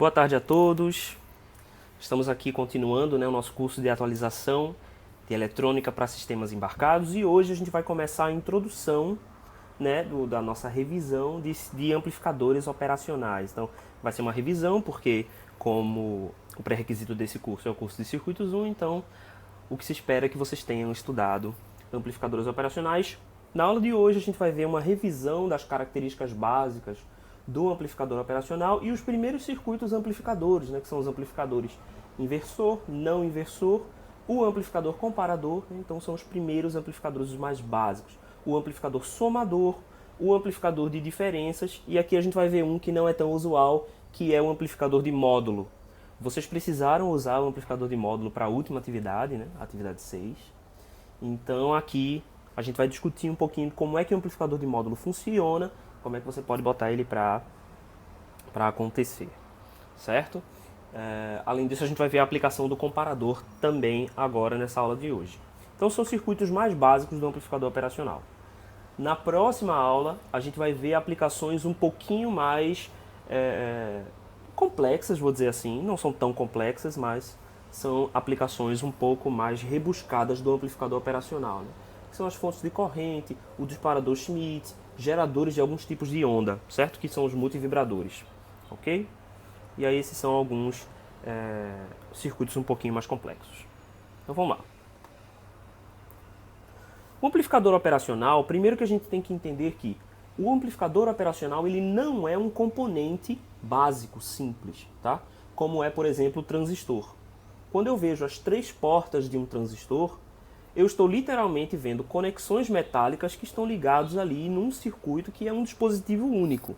Boa tarde a todos. Estamos aqui continuando o nosso curso de atualização de eletrônica para sistemas embarcados e hoje a gente vai começar a introdução da nossa revisão de amplificadores operacionais. Então vai ser uma revisão porque como o pré-requisito desse curso é o curso de circuitos 1, então o que se espera é que vocês tenham estudado amplificadores operacionais. Na aula de hoje a gente vai ver uma revisão das características básicas do amplificador operacional e os primeiros circuitos amplificadores, que são os amplificadores inversor, não inversor, o amplificador comparador, então são os primeiros amplificadores, os mais básicos. O amplificador somador, o amplificador de diferenças e aqui a gente vai ver um que não é tão usual, que é o amplificador de módulo. Vocês precisaram usar o amplificador de módulo para a última atividade, atividade 6. Então aqui a gente vai discutir um pouquinho como é que o amplificador de módulo funciona, como é que você pode botar ele para acontecer, certo? Além disso, a gente vai ver a aplicação do comparador também agora nessa aula de hoje. Então são circuitos mais básicos do amplificador operacional. Na próxima aula, a gente vai ver aplicações um pouquinho mais complexas, vou dizer assim. Não são tão complexas, mas são aplicações um pouco mais rebuscadas do amplificador operacional, que são as fontes de corrente, o disparador Schmitt, geradores de alguns tipos de onda, certo? Que são os multivibradores, ok? E aí esses são alguns circuitos um pouquinho mais complexos. Então vamos lá. O amplificador operacional, primeiro que a gente tem que entender que o amplificador operacional ele não é um componente básico, simples, tá? Como é, por exemplo, o transistor. Quando eu vejo as três portas de um transistor, eu estou literalmente vendo conexões metálicas que estão ligados ali num circuito que é um dispositivo único.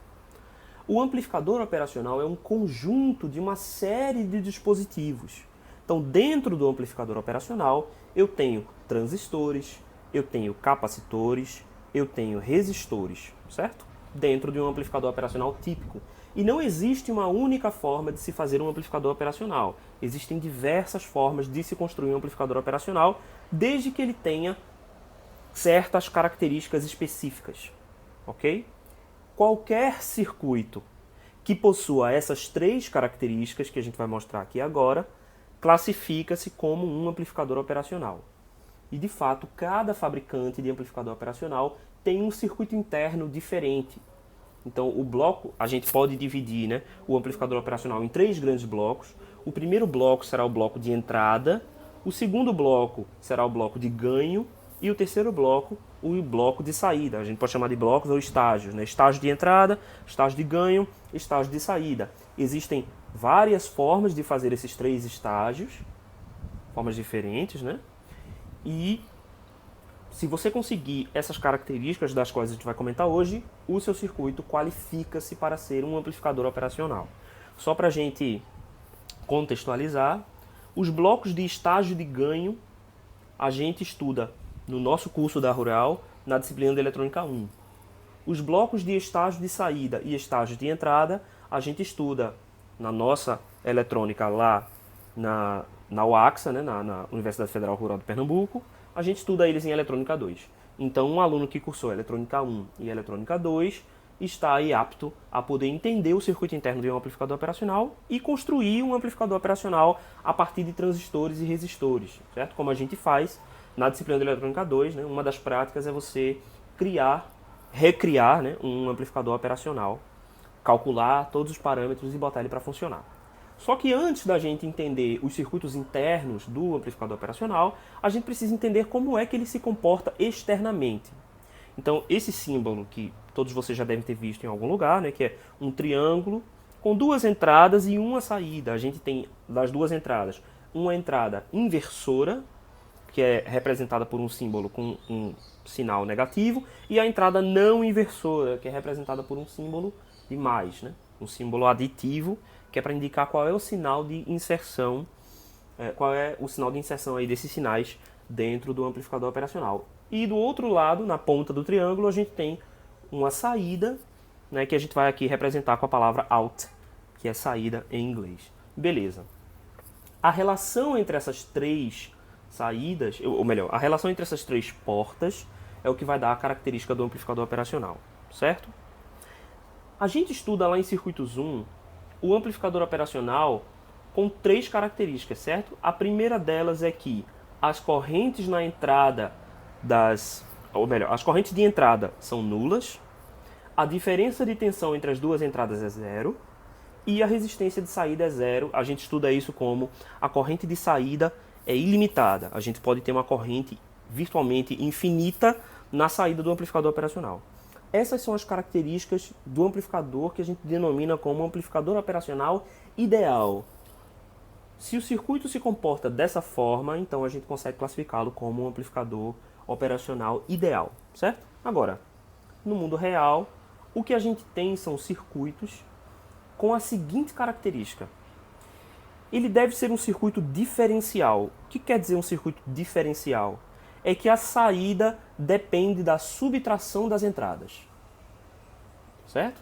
O amplificador operacional é um conjunto de uma série de dispositivos. Então, dentro do amplificador operacional, eu tenho transistores, eu tenho capacitores, eu tenho resistores, certo? Dentro de um amplificador operacional típico. E não existe uma única forma de se fazer um amplificador operacional. Existem diversas formas de se construir um amplificador operacional, desde que ele tenha certas características específicas, ok? Qualquer circuito que possua essas três características que a gente vai mostrar aqui agora, classifica-se como um amplificador operacional. E de fato, cada fabricante de amplificador operacional tem um circuito interno diferente. Então o bloco, a gente pode dividir o amplificador operacional em três grandes blocos. O primeiro bloco será o bloco de entrada, o segundo bloco será o bloco de ganho e o terceiro bloco, o bloco de saída. A gente pode chamar de blocos ou estágios, estágio de entrada, estágio de ganho, estágio de saída. Existem várias formas de fazer esses três estágios, formas diferentes, E se você conseguir essas características das quais a gente vai comentar hoje, o seu circuito qualifica-se para ser um amplificador operacional. Só para a gente contextualizar, os blocos de estágio de ganho a gente estuda no nosso curso da Rural, na disciplina de Eletrônica 1. Os blocos de estágio de saída e estágio de entrada a gente estuda na nossa eletrônica lá na UAXA, na Universidade Federal Rural de Pernambuco, a gente estuda eles em Eletrônica 2. Então, um aluno que cursou Eletrônica 1 e Eletrônica 2 está aí apto a poder entender o circuito interno de um amplificador operacional e construir um amplificador operacional a partir de transistores e resistores, certo? Como a gente faz na disciplina de Eletrônica 2, uma das práticas é você recriar um amplificador operacional, calcular todos os parâmetros e botar ele para funcionar. Só que antes da gente entender os circuitos internos do amplificador operacional, a gente precisa entender como é que ele se comporta externamente. Então, esse símbolo que todos vocês já devem ter visto em algum lugar, que é um triângulo com duas entradas e uma saída. A gente tem das duas entradas uma entrada inversora, que é representada por um símbolo com um sinal negativo, e a entrada não inversora, que é representada por um símbolo de mais, um símbolo aditivo, que é para indicar qual é o sinal de inserção, qual é o sinal de inserção aí desses sinais dentro do amplificador operacional. E do outro lado, na ponta do triângulo, a gente tem uma saída, que a gente vai aqui representar com a palavra out, que é saída em inglês. Beleza. A relação entre essas três saídas, ou melhor, a relação entre essas três portas é o que vai dar a característica do amplificador operacional, certo? A gente estuda lá em Circuitos 1 o amplificador operacional com 3 características, certo? A primeira delas é que as correntes na entrada as correntes de entrada são nulas, a diferença de tensão entre as duas entradas é zero e a resistência de saída é zero. A gente estuda isso como a corrente de saída é ilimitada. A gente pode ter uma corrente virtualmente infinita na saída do amplificador operacional. Essas são as características do amplificador que a gente denomina como amplificador operacional ideal. Se o circuito se comporta dessa forma, então a gente consegue classificá-lo como um amplificador operacional ideal, certo? Agora, no mundo real, o que a gente tem são circuitos com a seguinte característica. Ele deve ser um circuito diferencial. O que quer dizer um circuito diferencial? É que a saída depende da subtração das entradas. Certo?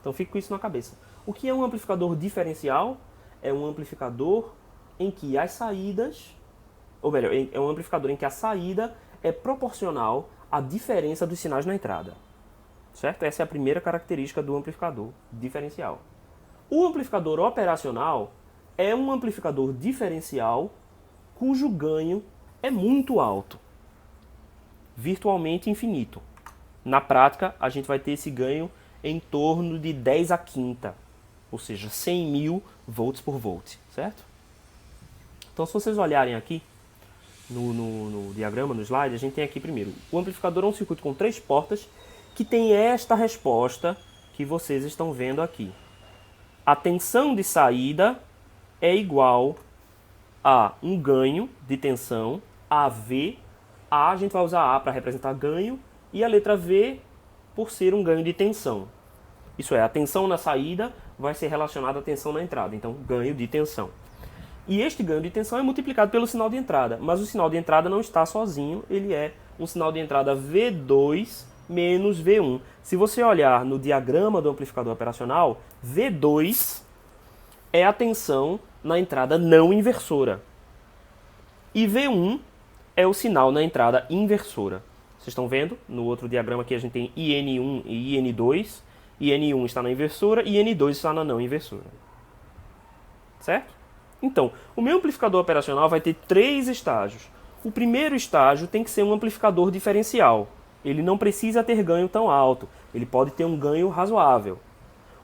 Então fique com isso na cabeça. O que é um amplificador diferencial? É um amplificador em que as saídas, ou melhor, é um amplificador em que a saída é proporcional à diferença dos sinais na entrada. Certo? Essa é a primeira característica do amplificador diferencial. O amplificador operacional é um amplificador diferencial cujo ganho é muito alto, virtualmente infinito. Na prática, a gente vai ter esse ganho em torno de 10 a quinta, ou seja, 100.000 volts por volt, certo? Então, se vocês olharem aqui no diagrama, no slide, a gente tem aqui primeiro, o amplificador é um circuito com 3 portas que tem esta resposta que vocês estão vendo aqui. A tensão de saída é igual a um ganho de tensão, AV. A gente vai usar A para representar ganho e a letra V por ser um ganho de tensão. Isso é, a tensão na saída vai ser relacionada à tensão na entrada, então ganho de tensão. E este ganho de tensão é multiplicado pelo sinal de entrada, mas o sinal de entrada não está sozinho, ele é um sinal de entrada V2 menos V1. Se você olhar no diagrama do amplificador operacional, V2 é a tensão na entrada não inversora. E V1 é o sinal na entrada inversora. Vocês estão vendo? No outro diagrama aqui a gente tem IN1 e IN2. IN1 está na inversora e IN2 está na não inversora. Certo? Então, o meu amplificador operacional vai ter 3 estágios. O primeiro estágio tem que ser um amplificador diferencial. Ele não precisa ter ganho tão alto. Ele pode ter um ganho razoável.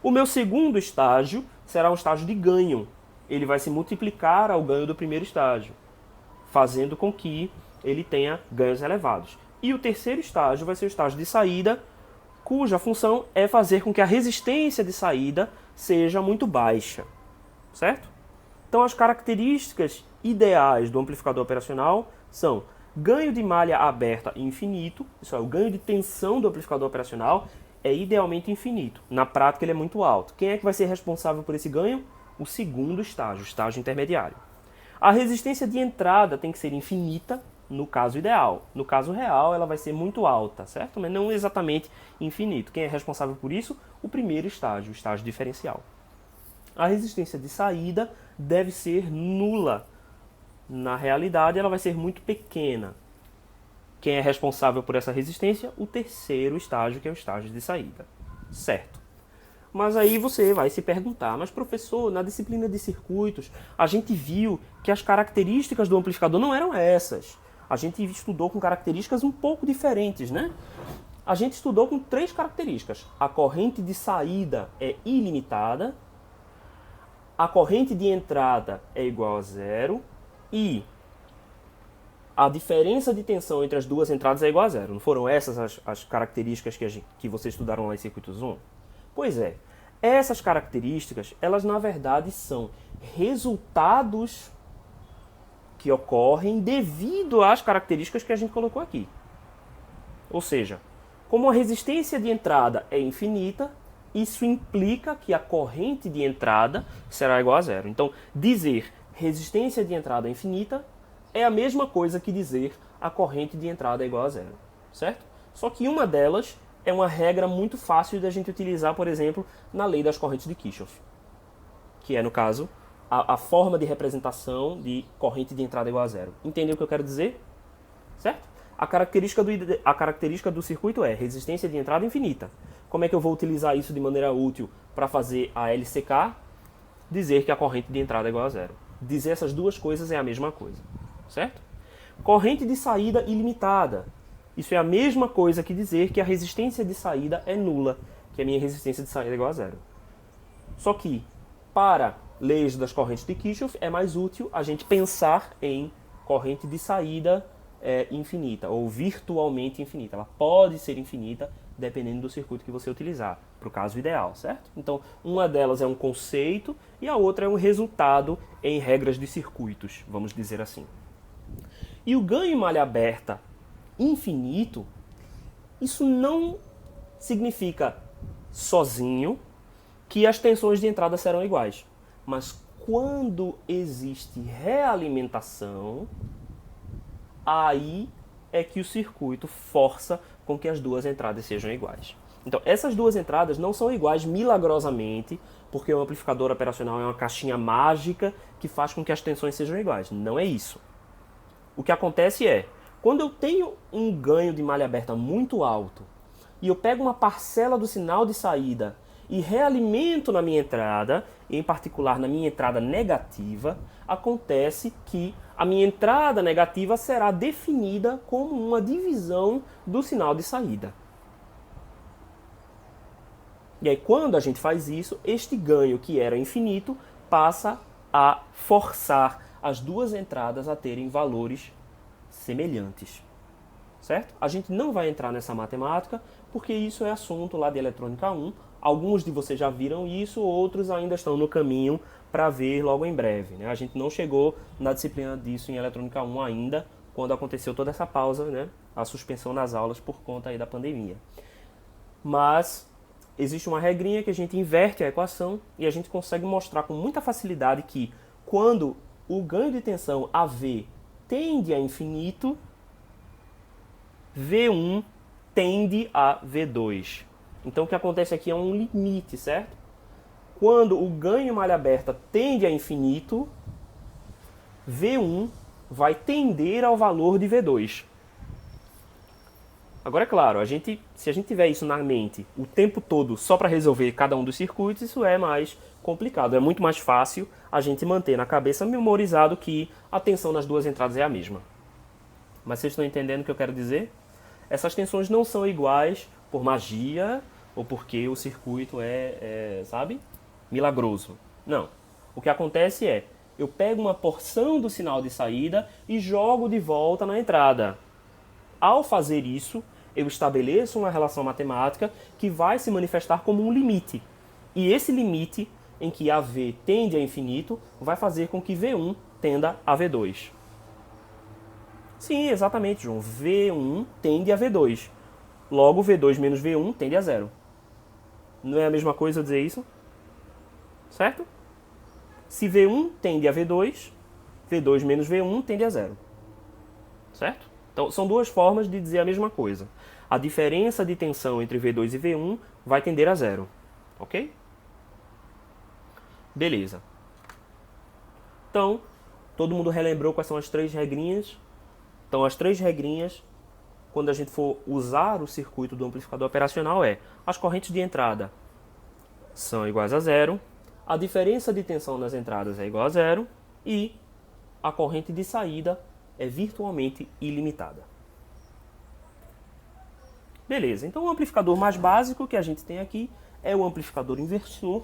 O meu segundo estágio será um estágio de ganho. Ele vai se multiplicar ao ganho do primeiro estágio, fazendo com que ele tenha ganhos elevados. E o terceiro estágio vai ser o estágio de saída, cuja função é fazer com que a resistência de saída seja muito baixa. Certo? Então as características ideais do amplificador operacional são ganho de malha aberta infinito, isso é, o ganho de tensão do amplificador operacional é idealmente infinito. Na prática ele é muito alto. Quem é que vai ser responsável por esse ganho? O segundo estágio, o estágio intermediário. A resistência de entrada tem que ser infinita, no caso ideal. No caso real, ela vai ser muito alta, certo? Mas não exatamente infinito. Quem é responsável por isso? O primeiro estágio, o estágio diferencial. A resistência de saída deve ser nula. Na realidade, ela vai ser muito pequena. Quem é responsável por essa resistência? O terceiro estágio, que é o estágio de saída. Certo. Mas aí você vai se perguntar, mas professor, na disciplina de circuitos, a gente viu que as características do amplificador não eram essas. A gente estudou com características um pouco diferentes, né? A gente estudou com 3 características. A corrente de saída é ilimitada, a corrente de entrada é igual a zero e a diferença de tensão entre as duas entradas é igual a zero. Não foram essas as características que vocês estudaram lá em Circuitos 1? Pois é, essas características, elas na verdade são resultados que ocorrem devido às características que a gente colocou aqui. Ou seja, como a resistência de entrada é infinita, isso implica que a corrente de entrada será igual a zero. Então, dizer resistência de entrada infinita é a mesma coisa que dizer a corrente de entrada é igual a zero, certo? Só que uma delas é uma regra muito fácil de a gente utilizar, por exemplo, na lei das correntes de Kirchhoff, que é, no caso, a forma de representação de corrente de entrada igual a zero. Entendeu o que eu quero dizer? Certo? A característica do circuito é resistência de entrada infinita. Como é que eu vou utilizar isso de maneira útil para fazer a LCK? dizer que a corrente de entrada é igual a zero. Dizer essas duas coisas é a mesma coisa, certo? Corrente de saída ilimitada. Isso é a mesma coisa que dizer que a resistência de saída é nula, que a minha resistência de saída é igual a zero. Só que, para leis das correntes de Kirchhoff, é mais útil a gente pensar em corrente de saída infinita, ou virtualmente infinita. Ela pode ser infinita, dependendo do circuito que você utilizar, para o caso ideal, certo? Então, uma delas é um conceito e a outra é um resultado em regras de circuitos, vamos dizer assim. E o ganho em malha aberta infinito, isso não significa sozinho que as tensões de entrada serão iguais. Mas quando existe realimentação, aí é que o circuito força com que as duas entradas sejam iguais. Então, essas duas entradas não são iguais milagrosamente, porque o amplificador operacional é uma caixinha mágica que faz com que as tensões sejam iguais. Não é isso. O que acontece é, quando eu tenho um ganho de malha aberta muito alto, e eu pego uma parcela do sinal de saída e realimento na minha entrada, em particular na minha entrada negativa, acontece que a minha entrada negativa será definida como uma divisão do sinal de saída. E aí, quando a gente faz isso, este ganho que era infinito passa a forçar as duas entradas a terem valores semelhantes. Certo? A gente não vai entrar nessa matemática, porque isso é assunto lá de Eletrônica 1. Alguns de vocês já viram isso, outros ainda estão no caminho para ver logo em breve, né? A gente não chegou na disciplina disso em Eletrônica 1 ainda, quando aconteceu toda essa pausa, né? A suspensão das aulas por conta aí da pandemia. Mas existe uma regrinha que a gente inverte a equação e a gente consegue mostrar com muita facilidade que quando o ganho de tensão AV tende a infinito, V1 tende a V2. Então o que acontece aqui é um limite, certo? Quando o ganho em malha aberta tende a infinito, V1 vai tender ao valor de V2. Agora é claro, se a gente tiver isso na mente o tempo todo só para resolver cada um dos circuitos, isso é mais complicado. É muito mais fácil a gente manter na cabeça memorizado que a tensão nas duas entradas é a mesma. Mas vocês estão entendendo o que eu quero dizer? Essas tensões não são iguais por magia ou porque o circuito sabe, milagroso. Não. O que acontece é, eu pego uma porção do sinal de saída e jogo de volta na entrada. Ao fazer isso, eu estabeleço uma relação matemática que vai se manifestar como um limite. E esse limite, em que AV tende a infinito, vai fazer com que V1 tenda a V2. Sim, exatamente, João. V1 tende a V2. Logo, V2 menos V1 tende a zero. Não é a mesma coisa eu dizer isso? Certo? Se V1 tende a V2, V2 menos V1 tende a zero. Certo? Então, são duas formas de dizer a mesma coisa. A diferença de tensão entre V2 e V1 vai tender a zero. Ok? Beleza. Então, todo mundo relembrou quais são as três regrinhas? Então, as três regrinhas, quando a gente for usar o circuito do amplificador operacional, as correntes de entrada são iguais a zero, a diferença de tensão nas entradas é igual a zero e a corrente de saída é virtualmente ilimitada. Beleza, então o amplificador mais básico que a gente tem aqui é o amplificador inversor.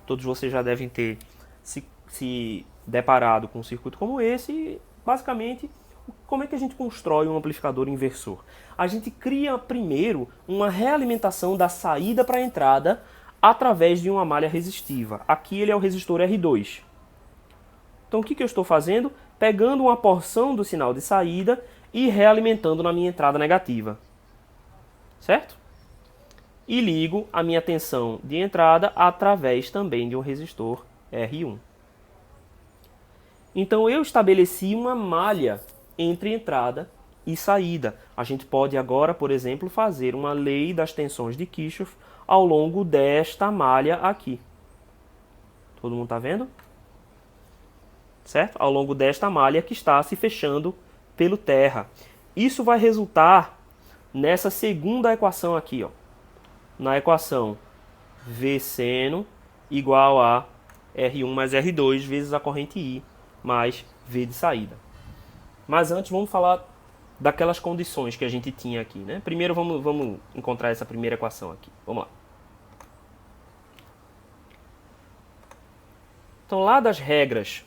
Todos vocês já devem ter se deparado com um circuito como esse. E, basicamente, como é que a gente constrói um amplificador inversor? A gente cria primeiro uma realimentação da saída para a entrada através de uma malha resistiva. Aqui ele é o resistor R2. Então o que eu estou fazendo? Pegando uma porção do sinal de saída e realimentando na minha entrada negativa. Certo? E ligo a minha tensão de entrada através também de um resistor R1. Então eu estabeleci uma malha entre entrada e saída. A gente pode agora, por exemplo, fazer uma lei das tensões de Kirchhoff ao longo desta malha aqui. Todo mundo está vendo? Certo? Ao longo desta malha que está se fechando pelo terra. Isso vai resultar nessa segunda equação aqui, ó. Na equação V seno igual a R1 mais R2 vezes a corrente I mais V de saída. Mas antes vamos falar daquelas condições que a gente tinha aqui, né? Primeiro vamos encontrar essa primeira equação aqui. Vamos lá. Então, lá das regras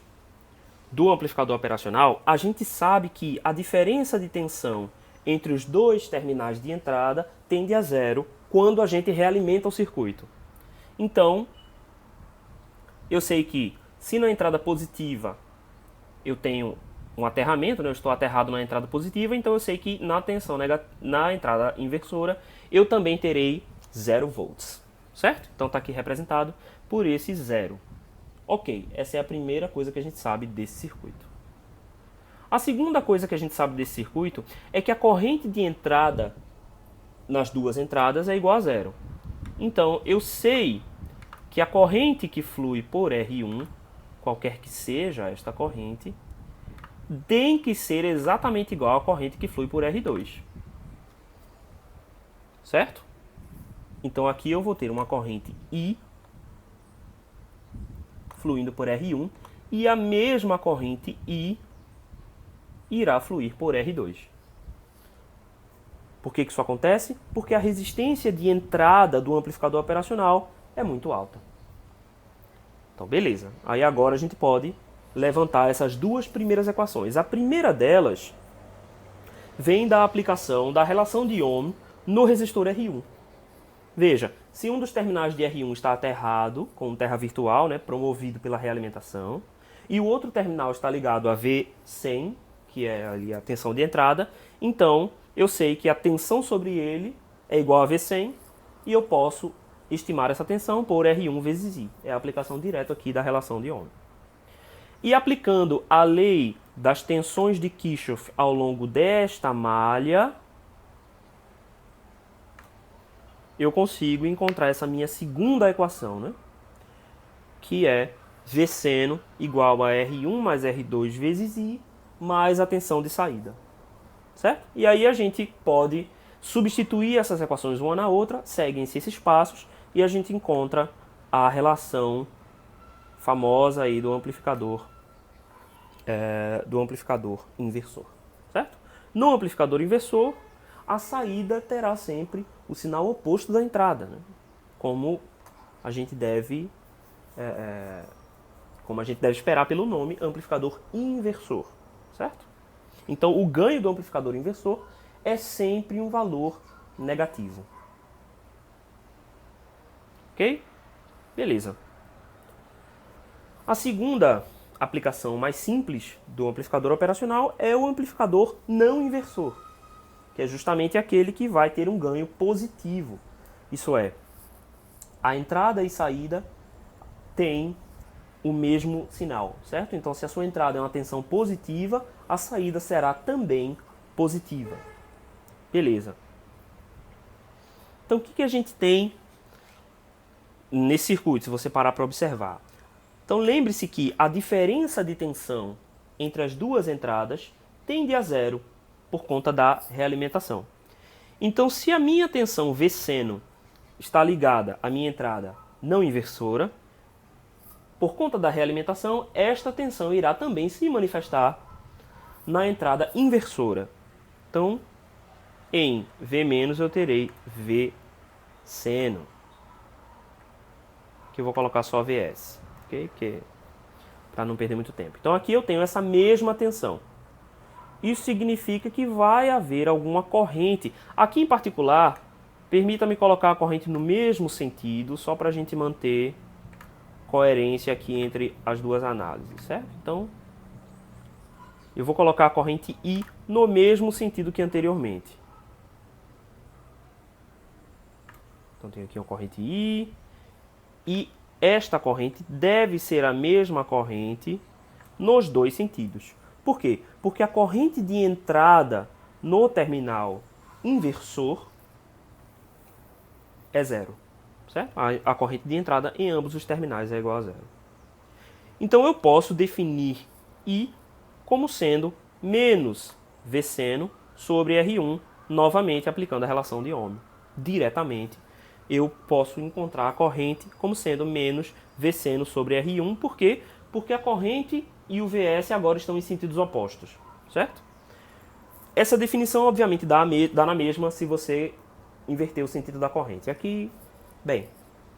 do amplificador operacional, a gente sabe que a diferença de tensão entre os dois terminais de entrada tende a zero quando a gente realimenta o circuito. Então, eu sei que se na entrada positiva eu tenho um aterramento, né, eu estou aterrado na entrada positiva, então eu sei que na entrada inversora eu também terei 0 volts, certo? Então está aqui representado por esse zero. Ok, essa é a primeira coisa que a gente sabe desse circuito. A segunda coisa que a gente sabe desse circuito é que a corrente de entrada nas duas entradas é igual a zero. Então, eu sei que a corrente que flui por R1, qualquer que seja esta corrente, tem que ser exatamente igual à corrente que flui por R2. Certo? Então, aqui eu vou ter uma corrente I fluindo por R1 e a mesma corrente I irá fluir por R2. Por que isso acontece? Porque a resistência de entrada do amplificador operacional é muito alta. Então, beleza. Aí agora a gente pode levantar essas duas primeiras equações. A primeira delas vem da aplicação da relação de Ohm no resistor R1. Veja, se um dos terminais de R1 está aterrado, com terra virtual, né, promovido pela realimentação, e o outro terminal está ligado a V100, que é ali a tensão de entrada, então eu sei que a tensão sobre ele é igual a V100 e eu posso estimar essa tensão por R1 vezes I. É a aplicação direta aqui da relação de Ohm. E aplicando a lei das tensões de Kirchhoff ao longo desta malha, eu consigo encontrar essa minha segunda equação, né? Que é V seno igual a R1 mais R2 vezes I mais a tensão de saída. Certo? E aí a gente pode substituir essas equações uma na outra, seguem-se esses passos e a gente encontra a relação famosa aí do amplificador inversor. Certo? No amplificador inversor, a saída terá sempre o sinal oposto da entrada, né? Como a gente deve esperar pelo nome, amplificador inversor, certo? Então, o ganho do amplificador inversor é sempre um valor negativo. Ok? Beleza. A segunda aplicação mais simples do amplificador operacional é o amplificador não inversor, que é justamente aquele que vai ter um ganho positivo. Isso é, a entrada e saída têm o mesmo sinal, certo? Então, se a sua entrada é uma tensão positiva, a saída será também positiva. Beleza. Então, o que a gente tem nesse circuito, se você parar para observar? Então, lembre-se que a diferença de tensão entre as duas entradas tende a zero por conta da realimentação. Então, se a minha tensão V seno está ligada à minha entrada não inversora, por conta da realimentação, esta tensão irá também se manifestar na entrada inversora. Então, em V- eu terei V seno, que eu vou colocar só Vs, ok? Para não perder muito tempo. Então, aqui eu tenho essa mesma tensão. Isso significa que vai haver alguma corrente. Aqui em particular, permita-me colocar a corrente no mesmo sentido, só para a gente manter coerência aqui entre as duas análises, certo? Então, eu vou colocar a corrente I no mesmo sentido que anteriormente. Então, tenho aqui uma corrente I, e esta corrente deve ser a mesma corrente nos dois sentidos. Por quê? Porque a corrente de entrada no terminal inversor é zero, certo? A corrente de entrada em ambos os terminais é igual a zero. Então eu posso definir I como sendo menos V seno sobre R1, novamente aplicando a relação de Ohm, diretamente, eu posso encontrar a corrente como sendo menos Vseno sobre R1. Por quê? Porque a corrente e o Vs agora estão em sentidos opostos, certo? Essa definição, obviamente, dá na mesma se você inverter o sentido da corrente. Aqui, bem,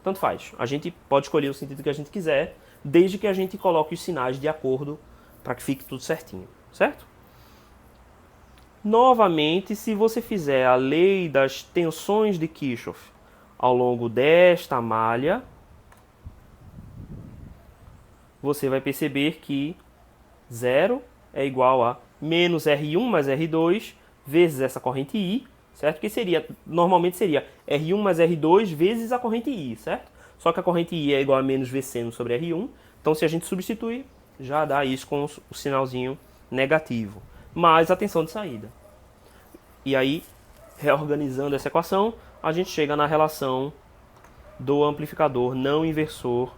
tanto faz. A gente pode escolher o sentido que a gente quiser, desde que a gente coloque os sinais de acordo para que fique tudo certinho, certo? Novamente, se você fizer a lei das tensões de Kirchhoff ao longo desta malha, você vai perceber que 0 é igual a menos R1 mais R2 vezes essa corrente I, certo? Que seria, normalmente seria R1 mais R2 vezes a corrente I, certo? Só que a corrente I é igual a menos Vseno sobre R1, então se a gente substituir, já dá isso com o sinalzinho negativo, mais a tensão de saída. E aí, reorganizando essa equação, a gente chega na relação do amplificador não inversor,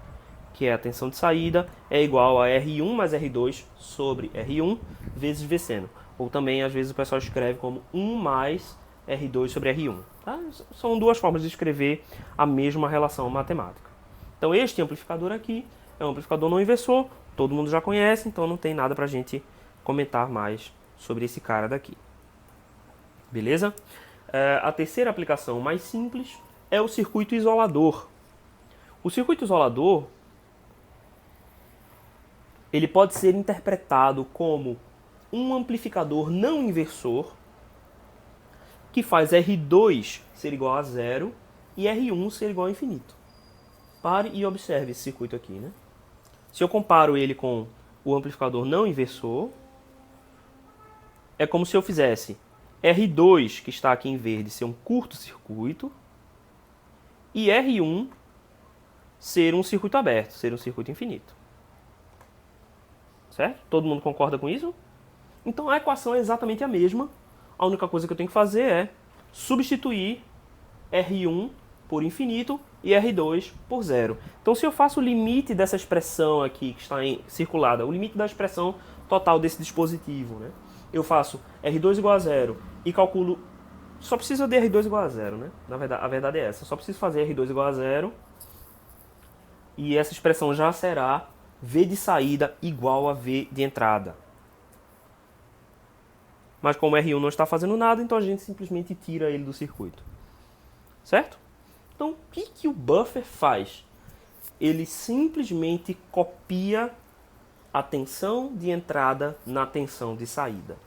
que é a tensão de saída, é igual a R1 mais R2 sobre R1 vezes Vseno. Ou também, às vezes, o pessoal escreve como 1 mais R2 sobre R1. Tá? São duas formas de escrever a mesma relação matemática. Então, este amplificador aqui é um amplificador não inversor, todo mundo já conhece, então não tem nada para a gente comentar mais sobre esse cara daqui. Beleza? A terceira aplicação mais simples é o circuito isolador. O circuito isolador ele pode ser interpretado como um amplificador não inversor que faz R2 ser igual a zero e R1 ser igual a infinito. Pare e observe esse circuito aqui, né? Se eu comparo ele com o amplificador não inversor, é como se eu fizesse R2, que está aqui em verde, ser um curto-circuito, e R1 ser um circuito aberto, ser um circuito infinito. Certo? Todo mundo concorda com isso? Então a equação é exatamente a mesma. A única coisa que eu tenho que fazer é substituir R1 por infinito e R2 por zero. Então se eu faço o limite dessa expressão aqui que está circulada, o limite da expressão total desse dispositivo, né? Eu faço R2 igual a zero e calculo... Só precisa de R2 igual a zero, né? A verdade é essa. Só preciso fazer R2 igual a zero e essa expressão já será V de saída igual a V de entrada. Mas como R1 não está fazendo nada, então a gente simplesmente tira ele do circuito. Certo? Então, o que o buffer faz? Ele simplesmente copia a tensão de entrada na tensão de saída.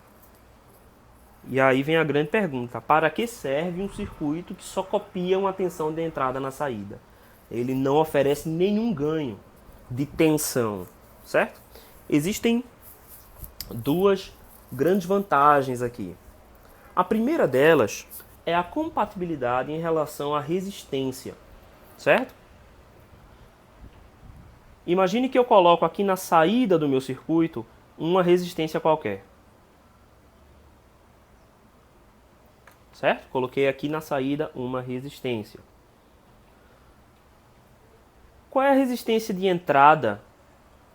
E aí vem a grande pergunta: para que serve um circuito que só copia uma tensão de entrada na saída? Ele não oferece nenhum ganho de tensão, certo? Existem duas grandes vantagens aqui. A primeira delas é a compatibilidade em relação à resistência, certo? Imagine que eu coloco aqui na saída do meu circuito uma resistência qualquer. Certo? Coloquei aqui na saída uma resistência. Qual é a resistência de entrada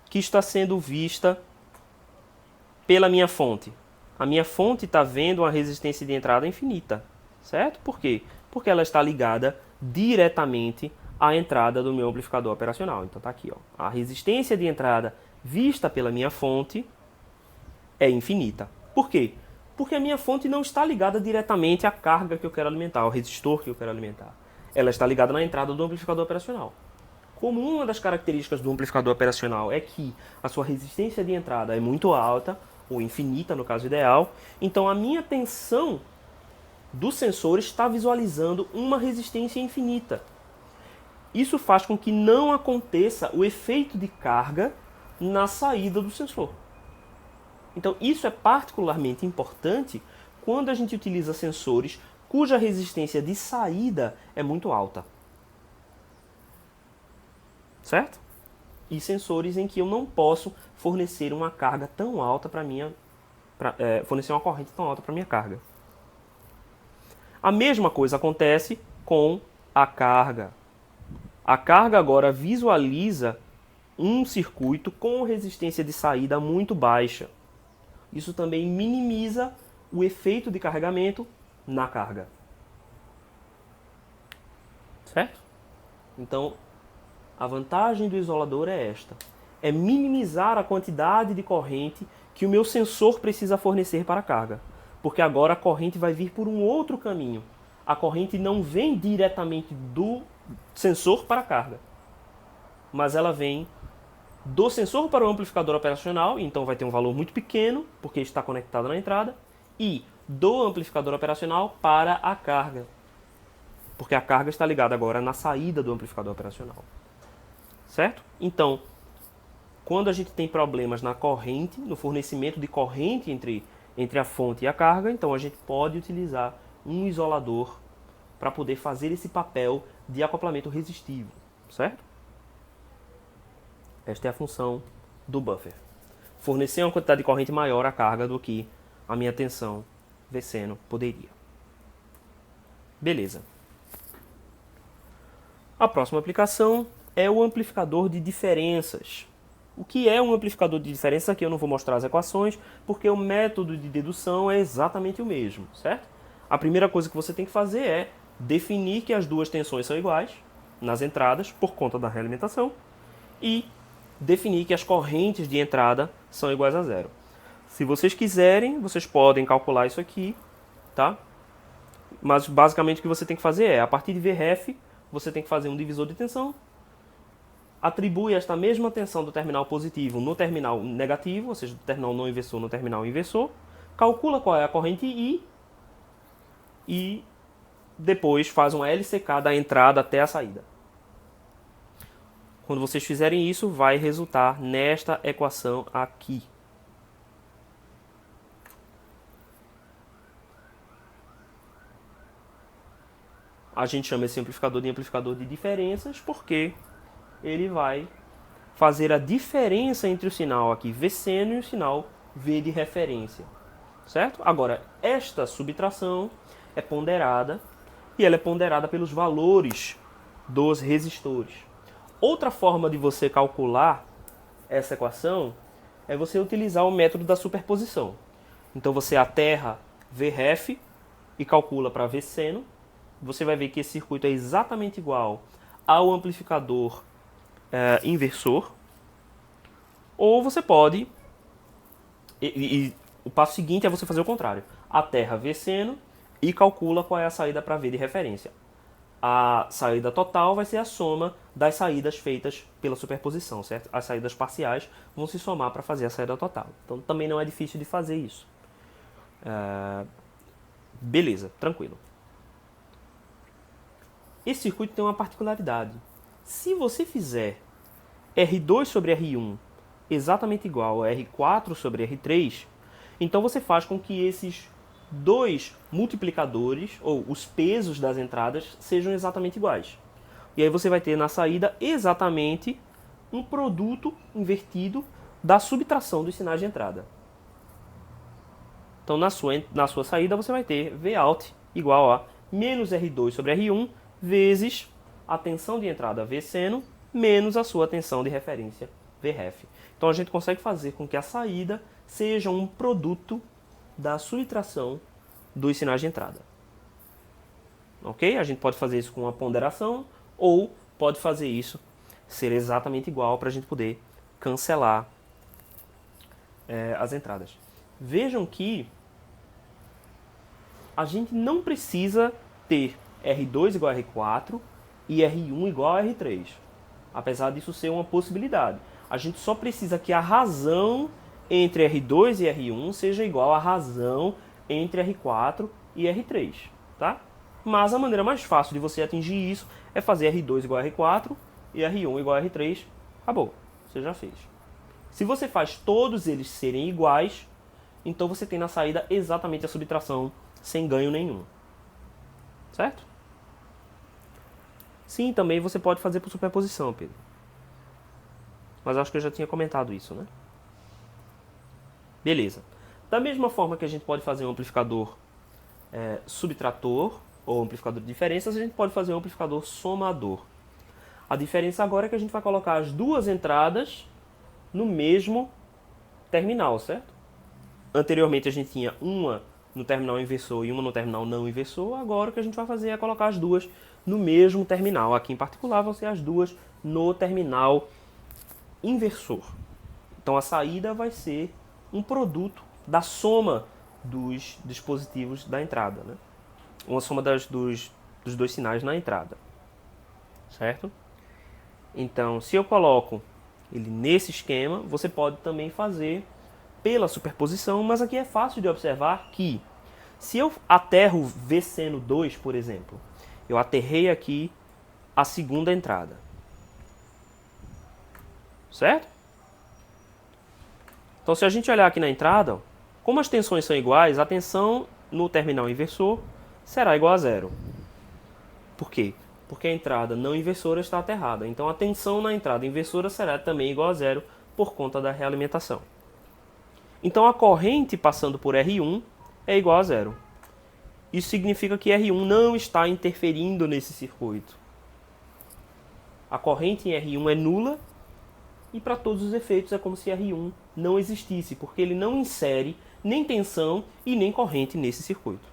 que está sendo vista pela minha fonte? A minha fonte está vendo uma resistência de entrada infinita, certo? Por quê? Porque ela está ligada diretamente à entrada do meu amplificador operacional. Então está aqui, ó. A resistência de entrada vista pela minha fonte é infinita. Por quê? Porque a minha fonte não está ligada diretamente à carga que eu quero alimentar, ao resistor que eu quero alimentar. Ela está ligada na entrada do amplificador operacional. Como uma das características do amplificador operacional é que a sua resistência de entrada é muito alta, ou infinita no caso ideal, então a minha tensão do sensor está visualizando uma resistência infinita. Isso faz com que não aconteça o efeito de carga na saída do sensor. Então isso é particularmente importante quando a gente utiliza sensores cuja resistência de saída é muito alta. Certo? E sensores em que eu não posso fornecer uma carga tão alta para fornecer uma corrente tão alta para minha carga. A mesma coisa acontece com a carga. A carga agora visualiza um circuito com resistência de saída muito baixa. Isso também minimiza o efeito de carregamento na carga. certo? Então, a vantagem do isolador é esta. É minimizar a quantidade de corrente que o meu sensor precisa fornecer para a carga. Porque agora a corrente vai vir por um outro caminho. A corrente não vem diretamente do sensor para a carga, mas ela vem do sensor para o amplificador operacional, então vai ter um valor muito pequeno, porque está conectado na entrada, e do amplificador operacional para a carga, porque a carga está ligada agora na saída do amplificador operacional. Certo? Então, quando a gente tem problemas na corrente, no fornecimento de corrente entre a fonte e a carga, então a gente pode utilizar um isolador para poder fazer esse papel de acoplamento resistivo, certo? Esta é a função do buffer. Fornecer uma quantidade de corrente maior à carga do que a minha tensão V-seno poderia. Beleza. A próxima aplicação é o amplificador de diferenças. O que é um amplificador de diferença? Aqui eu não vou mostrar as equações, porque o método de dedução é exatamente o mesmo, certo? A primeira coisa que você tem que fazer é definir que as duas tensões são iguais nas entradas, por conta da realimentação, e definir que as correntes de entrada são iguais a zero. Se vocês quiserem, vocês podem calcular isso aqui, tá? Mas basicamente o que você tem que fazer é, a partir de VREF, você tem que fazer um divisor de tensão, atribui esta mesma tensão do terminal positivo no terminal negativo, ou seja, do terminal não inversor no terminal inversor, calcula qual é a corrente I e depois faz um LCK da entrada até a saída. Quando vocês fizerem isso, vai resultar nesta equação aqui. A gente chama esse amplificador de amplificador de diferenças porque ele vai fazer a diferença entre o sinal aqui V-seno e o sinal V de referência, certo? Agora, esta subtração é ponderada e ela é ponderada pelos valores dos resistores. Outra forma de você calcular essa equação é você utilizar o método da superposição. Então você aterra VREF e calcula para V-seno. Você vai ver que esse circuito é exatamente igual ao amplificador inversor. Ou você pode... o passo seguinte é você fazer o contrário. Aterra V-seno e calcula qual é a saída para V de referência. A saída total vai ser a soma das saídas feitas pela superposição, certo? As saídas parciais vão se somar para fazer a saída total. Então também não é difícil de fazer isso. Beleza, tranquilo. Esse circuito tem uma particularidade. Se você fizer R2 sobre R1 exatamente igual a R4 sobre R3, então você faz com que esses dois multiplicadores, ou os pesos das entradas, sejam exatamente iguais. E aí você vai ter na saída exatamente um produto invertido da subtração dos sinais de entrada. Então na sua saída você vai ter Vout igual a menos R2 sobre R1 vezes a tensão de entrada V-seno menos a sua tensão de referência VREF. Então a gente consegue fazer com que a saída seja um produto da subtração dos sinais de entrada. Ok? A gente pode fazer isso com uma ponderação ou pode fazer isso ser exatamente igual para a gente poder cancelar as entradas. Vejam que a gente não precisa ter R2 igual a R4 e R1 igual a R3. Apesar disso ser uma possibilidade. A gente só precisa que a razão entre R2 e R1 seja igual à razão entre R4 e R3, tá? Mas a maneira mais fácil de você atingir isso é fazer R2 igual a R4 e R1 igual a R3. Acabou, você já fez. Se você faz todos eles serem iguais, então você tem na saída exatamente a subtração sem ganho nenhum. Certo? Sim, também você pode fazer por superposição, Pedro. Mas acho que eu já tinha comentado isso, né? Beleza. Da mesma forma que a gente pode fazer um amplificador subtrator ou amplificador de diferenças, a gente pode fazer um amplificador somador. A diferença agora é que a gente vai colocar as duas entradas no mesmo terminal, certo? Anteriormente a gente tinha uma no terminal inversor e uma no terminal não inversor. Agora o que a gente vai fazer é colocar as duas no mesmo terminal. Aqui em particular vão ser as duas no terminal inversor. Então a saída vai ser um produto da soma dos dispositivos da entrada, né? Uma soma dos dois sinais na entrada, certo? Então, se eu coloco ele nesse esquema, você pode também fazer pela superposição, mas aqui é fácil de observar que se eu aterro V seno 2, por exemplo, eu aterrei aqui a segunda entrada, certo? Então, se a gente olhar aqui na entrada, como as tensões são iguais, a tensão no terminal inversor será igual a zero. Por quê? Porque a entrada não inversora está aterrada. Então, a tensão na entrada inversora será também igual a zero por conta da realimentação. Então, a corrente passando por R1 é igual a zero. Isso significa que R1 não está interferindo nesse circuito. A corrente em R1 é nula e para todos os efeitos é como se R1 não existisse, porque ele não insere nem tensão e nem corrente nesse circuito.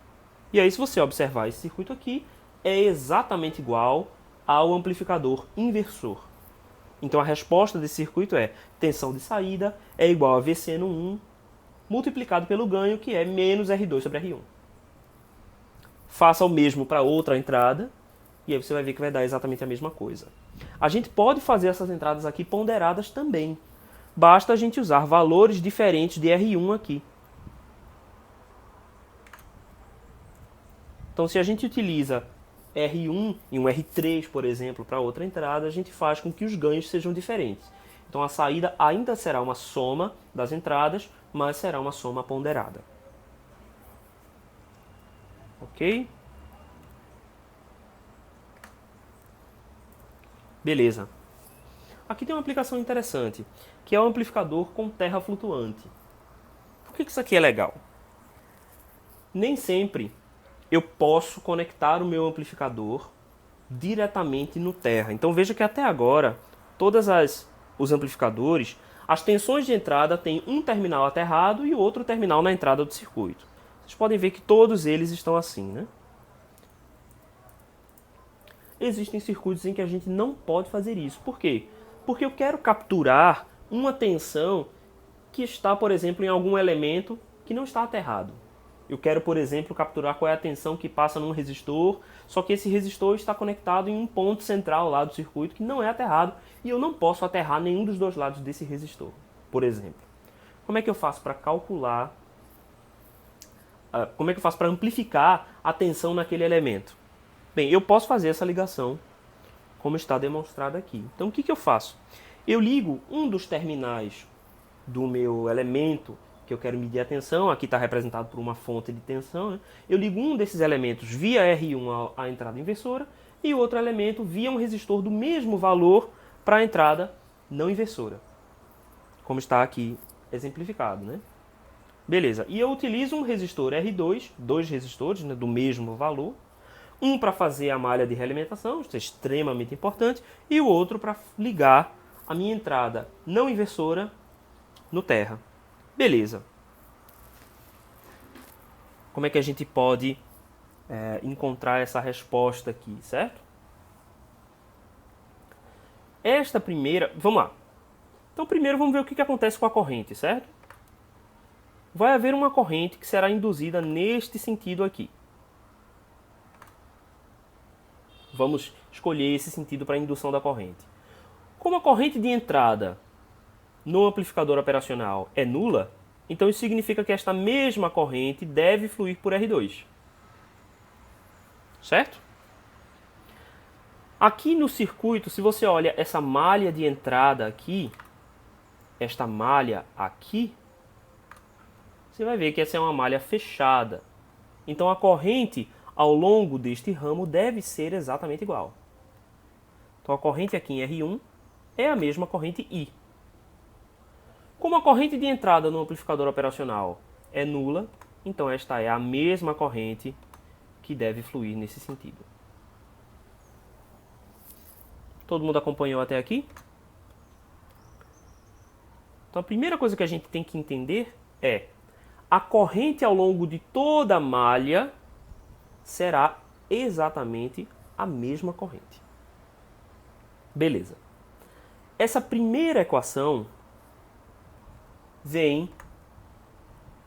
E aí, se você observar esse circuito aqui, é exatamente igual ao amplificador inversor. Então a resposta desse circuito é tensão de saída é igual a V seno 1 multiplicado pelo ganho, que é menos R2 sobre R1. Faça o mesmo para outra entrada, e aí você vai ver que vai dar exatamente a mesma coisa. A gente pode fazer essas entradas aqui ponderadas também. Basta a gente usar valores diferentes de R1 aqui. Então, se a gente utiliza R1 e um R3, por exemplo, para outra entrada, a gente faz com que os ganhos sejam diferentes. Então, a saída ainda será uma soma das entradas, mas será uma soma ponderada. Ok? Beleza. Aqui tem uma aplicação interessante, que é o amplificador com terra flutuante. Por que isso aqui é legal? Nem sempre eu posso conectar o meu amplificador diretamente no terra. Então veja que até agora, todos os amplificadores, as tensões de entrada têm um terminal aterrado e outro terminal na entrada do circuito. Vocês podem ver que todos eles estão assim, né? Existem circuitos em que a gente não pode fazer isso. Por quê? Porque eu quero capturar uma tensão que está, por exemplo, em algum elemento que não está aterrado. Eu quero, por exemplo, capturar qual é a tensão que passa num resistor, só que esse resistor está conectado em um ponto central lá do circuito que não é aterrado e eu não posso aterrar nenhum dos dois lados desse resistor, por exemplo. Como é que eu faço para calcular, como é que eu faço para amplificar a tensão naquele elemento? Bem, eu posso fazer essa ligação, como está demonstrado aqui. Então, o que eu faço? Eu ligo um dos terminais do meu elemento que eu quero medir a tensão, aqui está representado por uma fonte de tensão, né? Eu ligo um desses elementos via R1 à entrada inversora e o outro elemento via um resistor do mesmo valor para a entrada não inversora, como está aqui exemplificado, né? Beleza, e eu utilizo um resistor R2, dois resistores, né, do mesmo valor, um para fazer a malha de realimentação, isso é extremamente importante, e o outro para ligar a minha entrada não inversora no terra. Beleza. Como é que a gente pode encontrar essa resposta aqui, certo? Esta primeira... Vamos lá. Então, primeiro vamos ver o que acontece com a corrente, certo? Vai haver uma corrente que será induzida neste sentido aqui. Vamos escolher esse sentido para a indução da corrente. Como a corrente de entrada no amplificador operacional é nula, então isso significa que esta mesma corrente deve fluir por R2. Certo? Aqui no circuito, se você olha essa malha de entrada aqui, esta malha aqui, você vai ver que essa é uma malha fechada. Então a corrente ao longo deste ramo deve ser exatamente igual. Então a corrente aqui em R1 é a mesma corrente I. Como a corrente de entrada no amplificador operacional é nula, então esta é a mesma corrente que deve fluir nesse sentido. Todo mundo acompanhou até aqui? Então a primeira coisa que a gente tem que entender é a corrente ao longo de toda a malha será exatamente a mesma corrente. Beleza. Essa primeira equação vem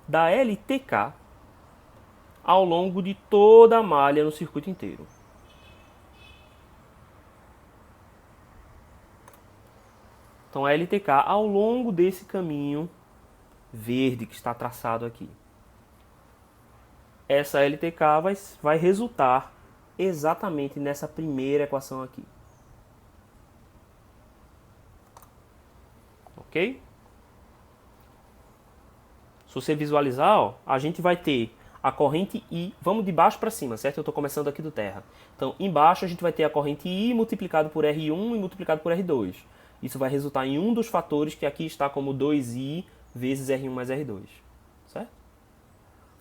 da LTK ao longo de toda a malha no circuito inteiro. Então a LTK ao longo desse caminho verde que está traçado aqui. Essa LTK vai resultar exatamente nessa primeira equação aqui. Ok? Se você visualizar, ó, a gente vai ter a corrente I, vamos de baixo para cima, certo? Eu estou começando aqui do terra. Então, embaixo a gente vai ter a corrente I multiplicado por R1 e multiplicado por R2. Isso vai resultar em um dos fatores que aqui está como 2I vezes R1 mais R2, certo?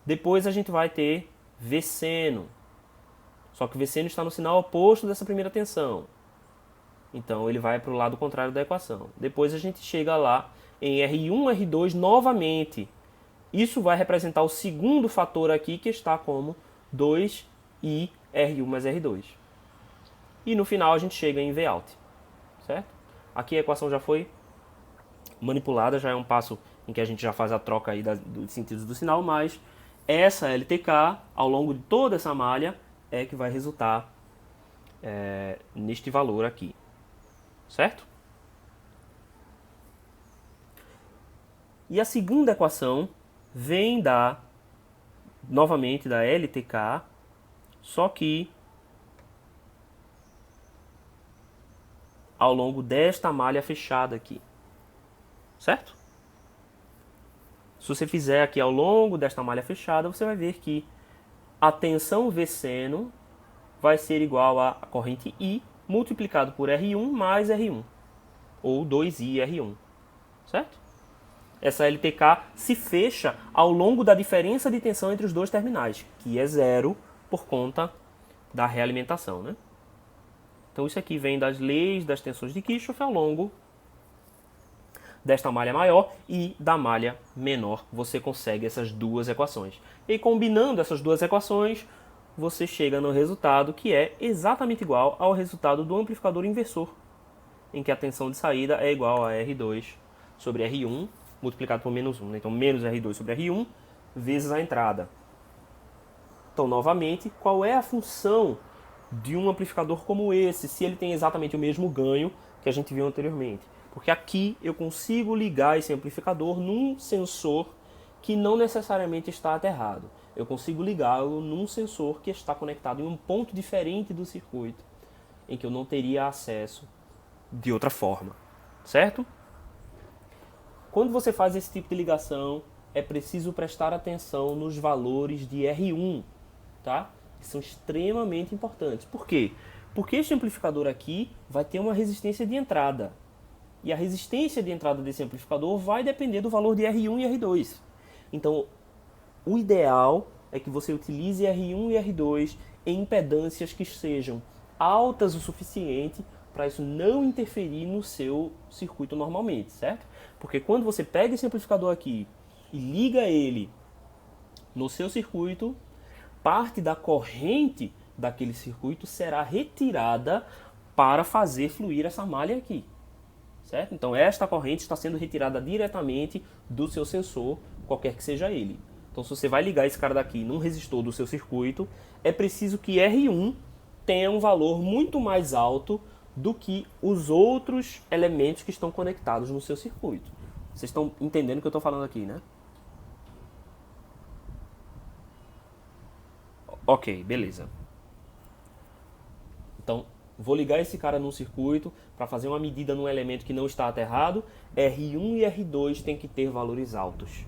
Depois a gente vai ter V seno, só que V seno está no sinal oposto dessa primeira tensão. Então ele vai para o lado contrário da equação. Depois a gente chega lá em R1, R2 novamente. Isso vai representar o segundo fator aqui que está como 2I R1 mais R2. E no final a gente chega em V out, certo? Aqui a equação já foi manipulada, já é um passo em que a gente já faz a troca aí dos sentidos do sinal, mas essa LTK, ao longo de toda essa malha, é que vai resultar neste valor aqui, certo? E a segunda equação vem novamente da LTK, só que ao longo desta malha fechada aqui, certo? Se você fizer aqui ao longo desta malha fechada, você vai ver que a tensão V seno vai ser igual a corrente I multiplicado por R1 mais R1, ou 2I R1, certo? Essa LTK se fecha ao longo da diferença de tensão entre os dois terminais, que é zero por conta da realimentação, né? Então isso aqui vem das leis das tensões de Kirchhoff ao longo desta malha maior e da malha menor. Você consegue essas duas equações. E combinando essas duas equações, você chega no resultado que é exatamente igual ao resultado do amplificador inversor, em que a tensão de saída é igual a R2 sobre R1 multiplicado por menos 1. Então, menos R2 sobre R1 vezes a entrada. Então, novamente, qual é a função de um amplificador como esse, se ele tem exatamente o mesmo ganho que a gente viu anteriormente? Porque aqui eu consigo ligar esse amplificador num sensor que não necessariamente está aterrado. Eu consigo ligá-lo num sensor que está conectado em um ponto diferente do circuito, em que eu não teria acesso de outra forma, certo? Quando você faz esse tipo de ligação, é preciso prestar atenção nos valores de R1, tá? Que são extremamente importantes. Por quê? Porque este amplificador aqui vai ter uma resistência de entrada. E a resistência de entrada desse amplificador vai depender do valor de R1 e R2. Então, o ideal é que você utilize R1 e R2 em impedâncias que sejam altas o suficiente para isso não interferir no seu circuito normalmente, certo? Porque quando você pega esse amplificador aqui e liga ele no seu circuito, parte da corrente daquele circuito será retirada para fazer fluir essa malha aqui, certo? Então esta corrente está sendo retirada diretamente do seu sensor, qualquer que seja ele. Então se você vai ligar esse cara daqui num resistor do seu circuito, é preciso que R1 tenha um valor muito mais alto do que os outros elementos que estão conectados no seu circuito. Vocês estão entendendo o que eu estou falando aqui, né? Ok, beleza. Então, vou ligar esse cara num circuito para fazer uma medida num elemento que não está aterrado. R1 e R2 tem que ter valores altos.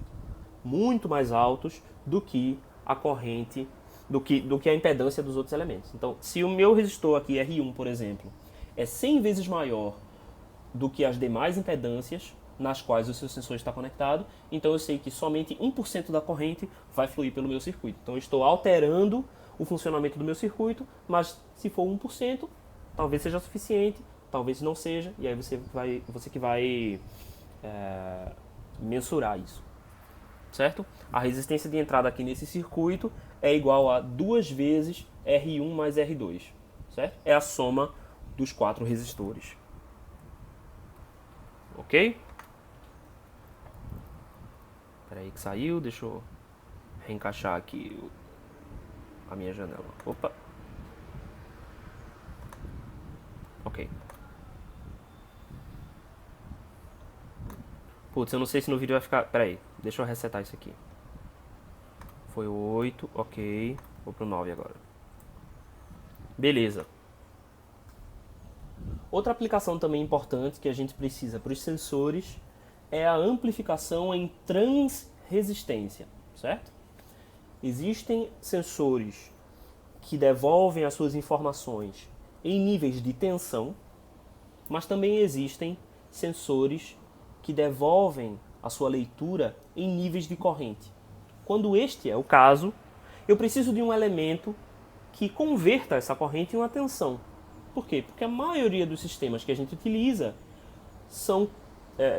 Muito mais altos do que a corrente, do que a impedância dos outros elementos. Então, se o meu resistor aqui, R1, por exemplo, é 100 vezes maior do que as demais impedâncias nas quais o seu sensor está conectado, então eu sei que somente 1% da corrente vai fluir pelo meu circuito. Então eu estou alterando o funcionamento do meu circuito, mas se for 1%, talvez seja suficiente, talvez não seja, e aí você que vai mensurar isso, certo? A resistência de entrada aqui nesse circuito é igual a 2 vezes R1 mais R2, certo? É a soma dos 4 resistores. Ok? Espera aí que saiu, deixa eu reencaixar aqui a minha janela. Opa! Ok. Putz, eu não sei se no vídeo vai ficar... Pera aí, deixa eu resetar isso aqui. Foi o 8, ok. Vou pro 9 agora. Beleza. Outra aplicação também importante que a gente precisa para os sensores é a amplificação em transresistência, certo? Existem sensores que devolvem as suas informações em níveis de tensão, mas também existem sensores que devolvem a sua leitura em níveis de corrente. Quando este é o caso, eu preciso de um elemento que converta essa corrente em uma tensão. Por quê? Porque a maioria dos sistemas que a gente utiliza são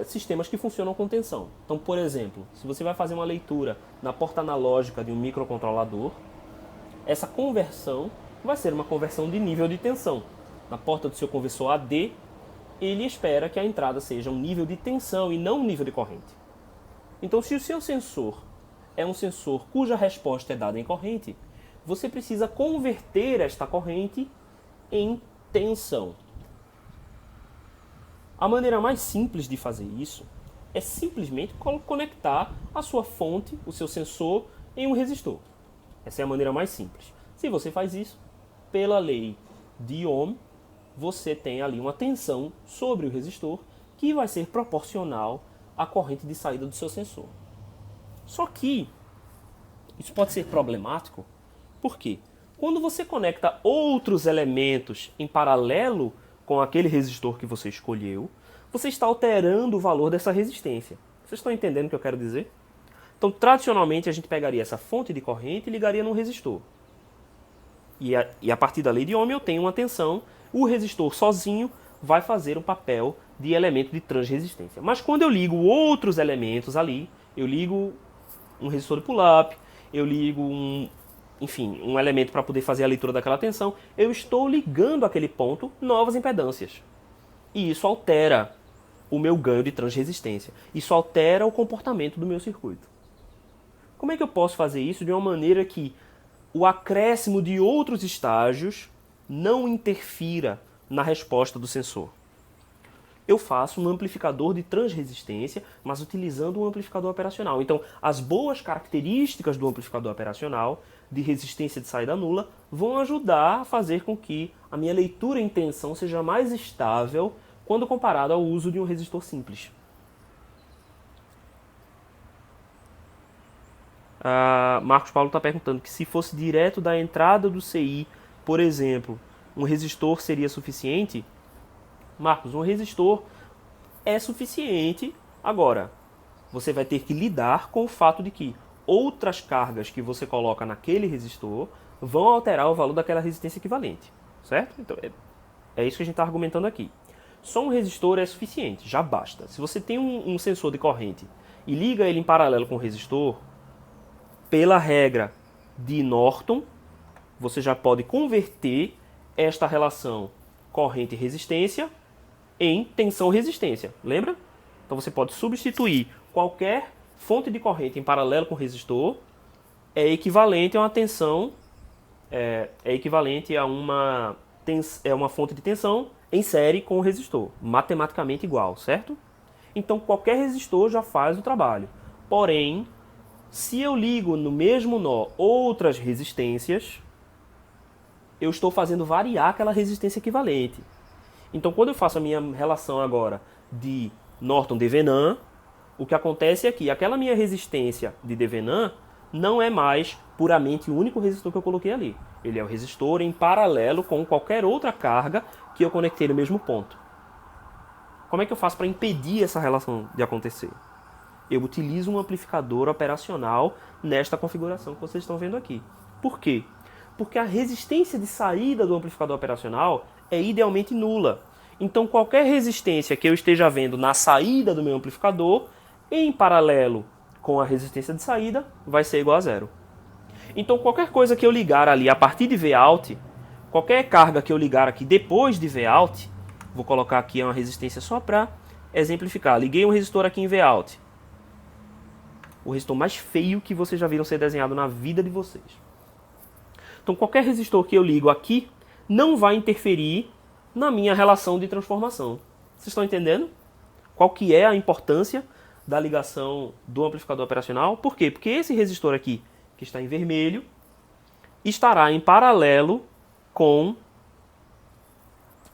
sistemas que funcionam com tensão. Então, por exemplo, se você vai fazer uma leitura na porta analógica de um microcontrolador, essa conversão vai ser uma conversão de nível de tensão. Na porta do seu conversor AD, ele espera que a entrada seja um nível de tensão e não um nível de corrente. Então, se o seu sensor é um sensor cuja resposta é dada em corrente, você precisa converter esta corrente em tensão. A maneira mais simples de fazer isso é simplesmente conectar a sua fonte, o seu sensor, em um resistor. Essa é a maneira mais simples. Se você faz isso, pela lei de Ohm, você tem ali uma tensão sobre o resistor que vai ser proporcional à corrente de saída do seu sensor. Só que isso pode ser problemático, por quê? Quando você conecta outros elementos em paralelo com aquele resistor que você escolheu, você está alterando o valor dessa resistência. Vocês estão entendendo o que eu quero dizer? Então, tradicionalmente, a gente pegaria essa fonte de corrente e ligaria num resistor. E a partir da lei de Ohm eu tenho uma tensão, o resistor sozinho vai fazer um papel de elemento de transresistência. Mas quando eu ligo outros elementos ali, eu ligo um resistor de pull-up, eu ligo um elemento para poder fazer a leitura daquela tensão, eu estou ligando àquele ponto novas impedâncias. E isso altera o meu ganho de transresistência. Isso altera o comportamento do meu circuito. Como é que eu posso fazer isso de uma maneira que o acréscimo de outros estágios não interfira na resposta do sensor? Eu faço um amplificador de transresistência, mas utilizando um amplificador operacional. Então, as boas características do amplificador operacional, de resistência de saída nula, vão ajudar a fazer com que a minha leitura em tensão seja mais estável quando comparado ao uso de um resistor simples. Marcos Paulo está perguntando que se fosse direto da entrada do CI, por exemplo, um resistor seria suficiente? Marcos, um resistor é suficiente. Agora, você vai ter que lidar com o fato de que outras cargas que você coloca naquele resistor vão alterar o valor daquela resistência equivalente, certo? Então, é isso que a gente está argumentando aqui. Só um resistor é suficiente, já basta. Se você tem um sensor de corrente e liga ele em paralelo com o resistor, pela regra de Norton, você já pode converter esta relação corrente-resistência em tensão-resistência. Lembra? Então você pode substituir qualquer fonte de corrente em paralelo com o resistor, é equivalente a uma tensão, é equivalente a uma fonte de tensão em série com o resistor, matematicamente igual, certo? Então qualquer resistor já faz o trabalho. Porém, se eu ligo no mesmo nó outras resistências, eu estou fazendo variar aquela resistência equivalente. Então, quando eu faço a minha relação agora de Norton-Devenant, o que acontece é que aquela minha resistência de Devenant não é mais puramente o único resistor que eu coloquei ali. Ele é o resistor em paralelo com qualquer outra carga que eu conectei no mesmo ponto. Como é que eu faço para impedir essa relação de acontecer? Eu utilizo um amplificador operacional nesta configuração que vocês estão vendo aqui. Por quê? Porque a resistência de saída do amplificador operacional é idealmente nula. Então qualquer resistência que eu esteja vendo na saída do meu amplificador, em paralelo com a resistência de saída, vai ser igual a zero. Então qualquer coisa que eu ligar ali a partir de Vout, Qualquer carga que eu ligar aqui depois de Vout, vou colocar aqui uma resistência só para exemplificar. Liguei um resistor aqui em Vout. O resistor mais feio que vocês já viram ser desenhado na vida de vocês. Então qualquer resistor que eu ligo aqui não vai interferir na minha relação de transformação. Vocês estão entendendo? Qual que é a importância da ligação do amplificador operacional? Por quê? Porque esse resistor aqui, que está em vermelho, estará em paralelo com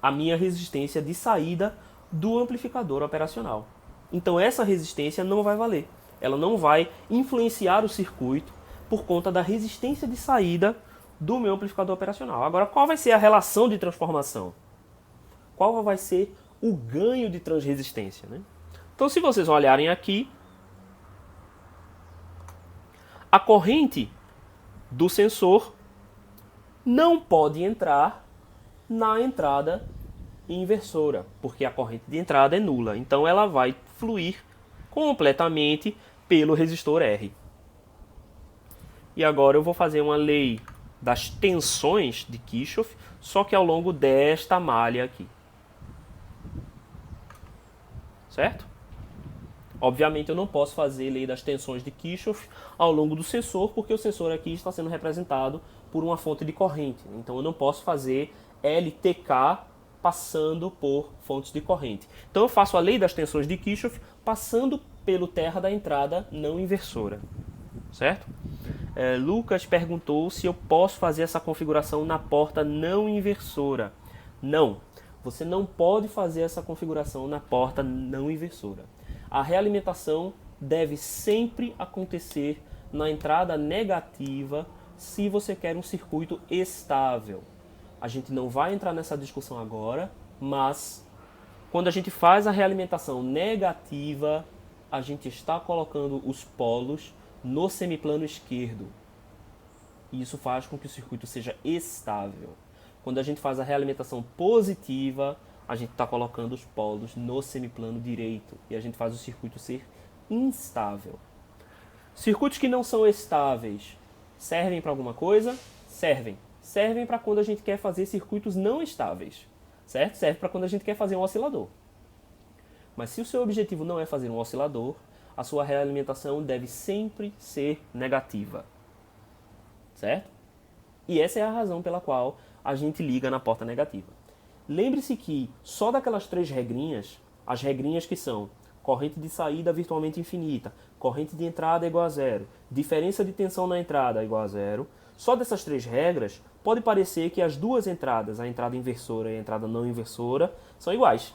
a minha resistência de saída do amplificador operacional. Então essa resistência não vai valer. Ela não vai influenciar o circuito por conta da resistência de saída do meu amplificador operacional. Agora, qual vai ser a relação de transformação? Qual vai ser o ganho de transresistência, né? Então, se vocês olharem aqui, a corrente do sensor não pode entrar na entrada inversora, porque a corrente de entrada é nula. Então, ela vai fluir completamente pelo resistor R. E agora eu vou fazer uma lei das tensões de Kirchhoff, só que ao longo desta malha aqui. Certo? Obviamente eu não posso fazer lei das tensões de Kirchhoff ao longo do sensor, porque o sensor aqui está sendo representado por uma fonte de corrente. Então eu não posso fazer LTK passando por fontes de corrente. Então eu faço a lei das tensões de Kirchhoff passando pelo terra da entrada não inversora. Certo? Lucas perguntou se eu posso fazer essa configuração na porta não inversora. Não, você não pode fazer essa configuração na porta não inversora. A realimentação deve sempre acontecer na entrada negativa se você quer um circuito estável. A gente não vai entrar nessa discussão agora, mas quando a gente faz a realimentação negativa, a gente está colocando os polos no semiplano esquerdo. E isso faz com que o circuito seja estável. Quando a gente faz a realimentação positiva, a gente está colocando os polos no semiplano direito. E a gente faz o circuito ser instável. Circuitos que não são estáveis servem para alguma coisa? Servem. Servem para quando a gente quer fazer circuitos não estáveis. Certo? Serve para quando a gente quer fazer um oscilador. Mas se o seu objetivo não é fazer um oscilador, a sua realimentação deve sempre ser negativa. Certo? E essa é a razão pela qual a gente liga na porta negativa. Lembre-se que só daquelas 3 regrinhas, as regrinhas que são corrente de saída virtualmente infinita, corrente de entrada igual a zero, diferença de tensão na entrada igual a zero, só dessas 3 regras, pode parecer que as duas entradas, a entrada inversora e a entrada não inversora, são iguais.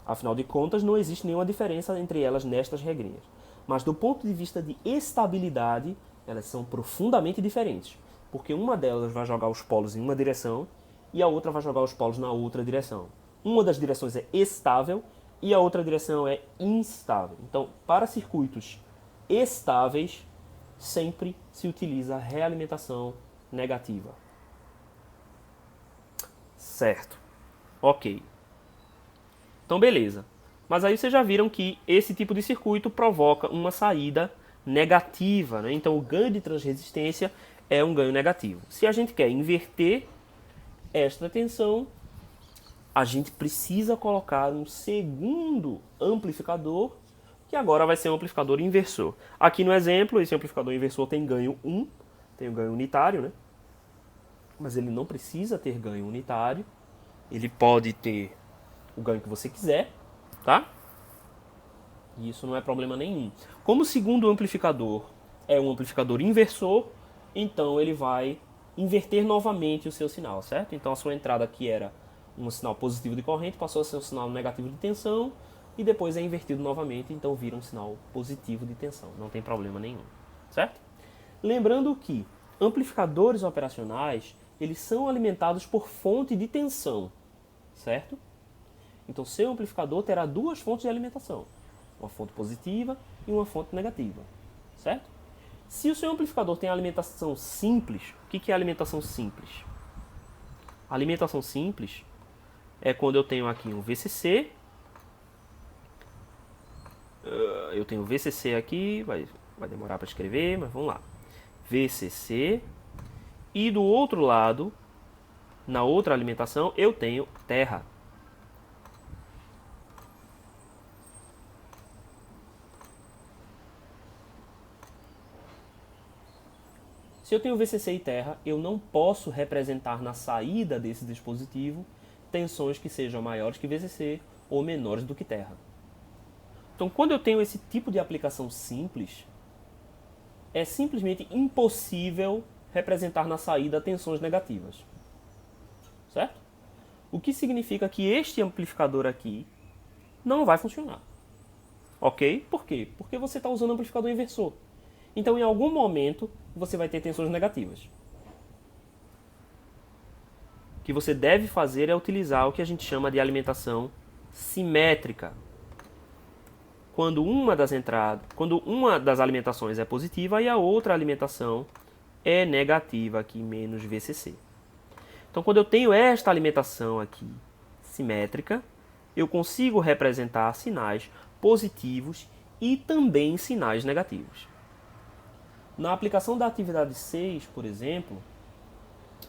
Afinal de contas, não existe nenhuma diferença entre elas nestas regrinhas. Mas do ponto de vista de estabilidade, elas são profundamente diferentes. Porque uma delas vai jogar os polos em uma direção e a outra vai jogar os polos na outra direção. Uma das direções é estável e a outra direção é instável. Então, para circuitos estáveis, sempre se utiliza realimentação negativa. Certo. Ok. Então, beleza. Mas aí vocês já viram que esse tipo de circuito provoca uma saída negativa, né? Então, o ganho de transresistência é um ganho negativo. Se a gente quer inverter esta tensão, a gente precisa colocar um segundo amplificador, que agora vai ser um amplificador inversor. Aqui no exemplo, esse amplificador inversor tem ganho 1, tem o ganho unitário, né? Mas ele não precisa ter ganho unitário. Ele pode ter o ganho que você quiser, tá? E isso não é problema nenhum. Como o segundo amplificador é um amplificador inversor, então ele vai inverter novamente o seu sinal, certo? Então a sua entrada aqui era um sinal positivo de corrente, passou a ser um sinal negativo de tensão, e depois é invertido novamente, então vira um sinal positivo de tensão. Não tem problema nenhum, certo? Lembrando que amplificadores operacionais, eles são alimentados por fonte de tensão, certo? Então seu amplificador terá 2 fontes de alimentação, uma fonte positiva e uma fonte negativa, certo? Se o seu amplificador tem alimentação simples, o que é alimentação simples? A alimentação simples é quando eu tenho aqui um VCC, eu tenho VCC aqui, vai demorar para escrever, mas vamos lá. VCC, e do outro lado na outra alimentação eu tenho terra. Se eu tenho VCC e terra, eu não posso representar na saída desse dispositivo tensões que sejam maiores que VCC ou menores do que terra. Então, quando eu tenho esse tipo de aplicação simples, é simplesmente impossível representar na saída tensões negativas. Certo? O que significa que este amplificador aqui não vai funcionar. Ok? Por quê? Porque você está usando amplificador inversor. Então, em algum momento, você vai ter tensões negativas. O que você deve fazer é utilizar o que a gente chama de alimentação simétrica. Quando uma das alimentações é positiva e a outra alimentação é negativa, aqui menos VCC. Então, quando eu tenho esta alimentação aqui simétrica, eu consigo representar sinais positivos e também sinais negativos. Na aplicação da atividade 6, por exemplo,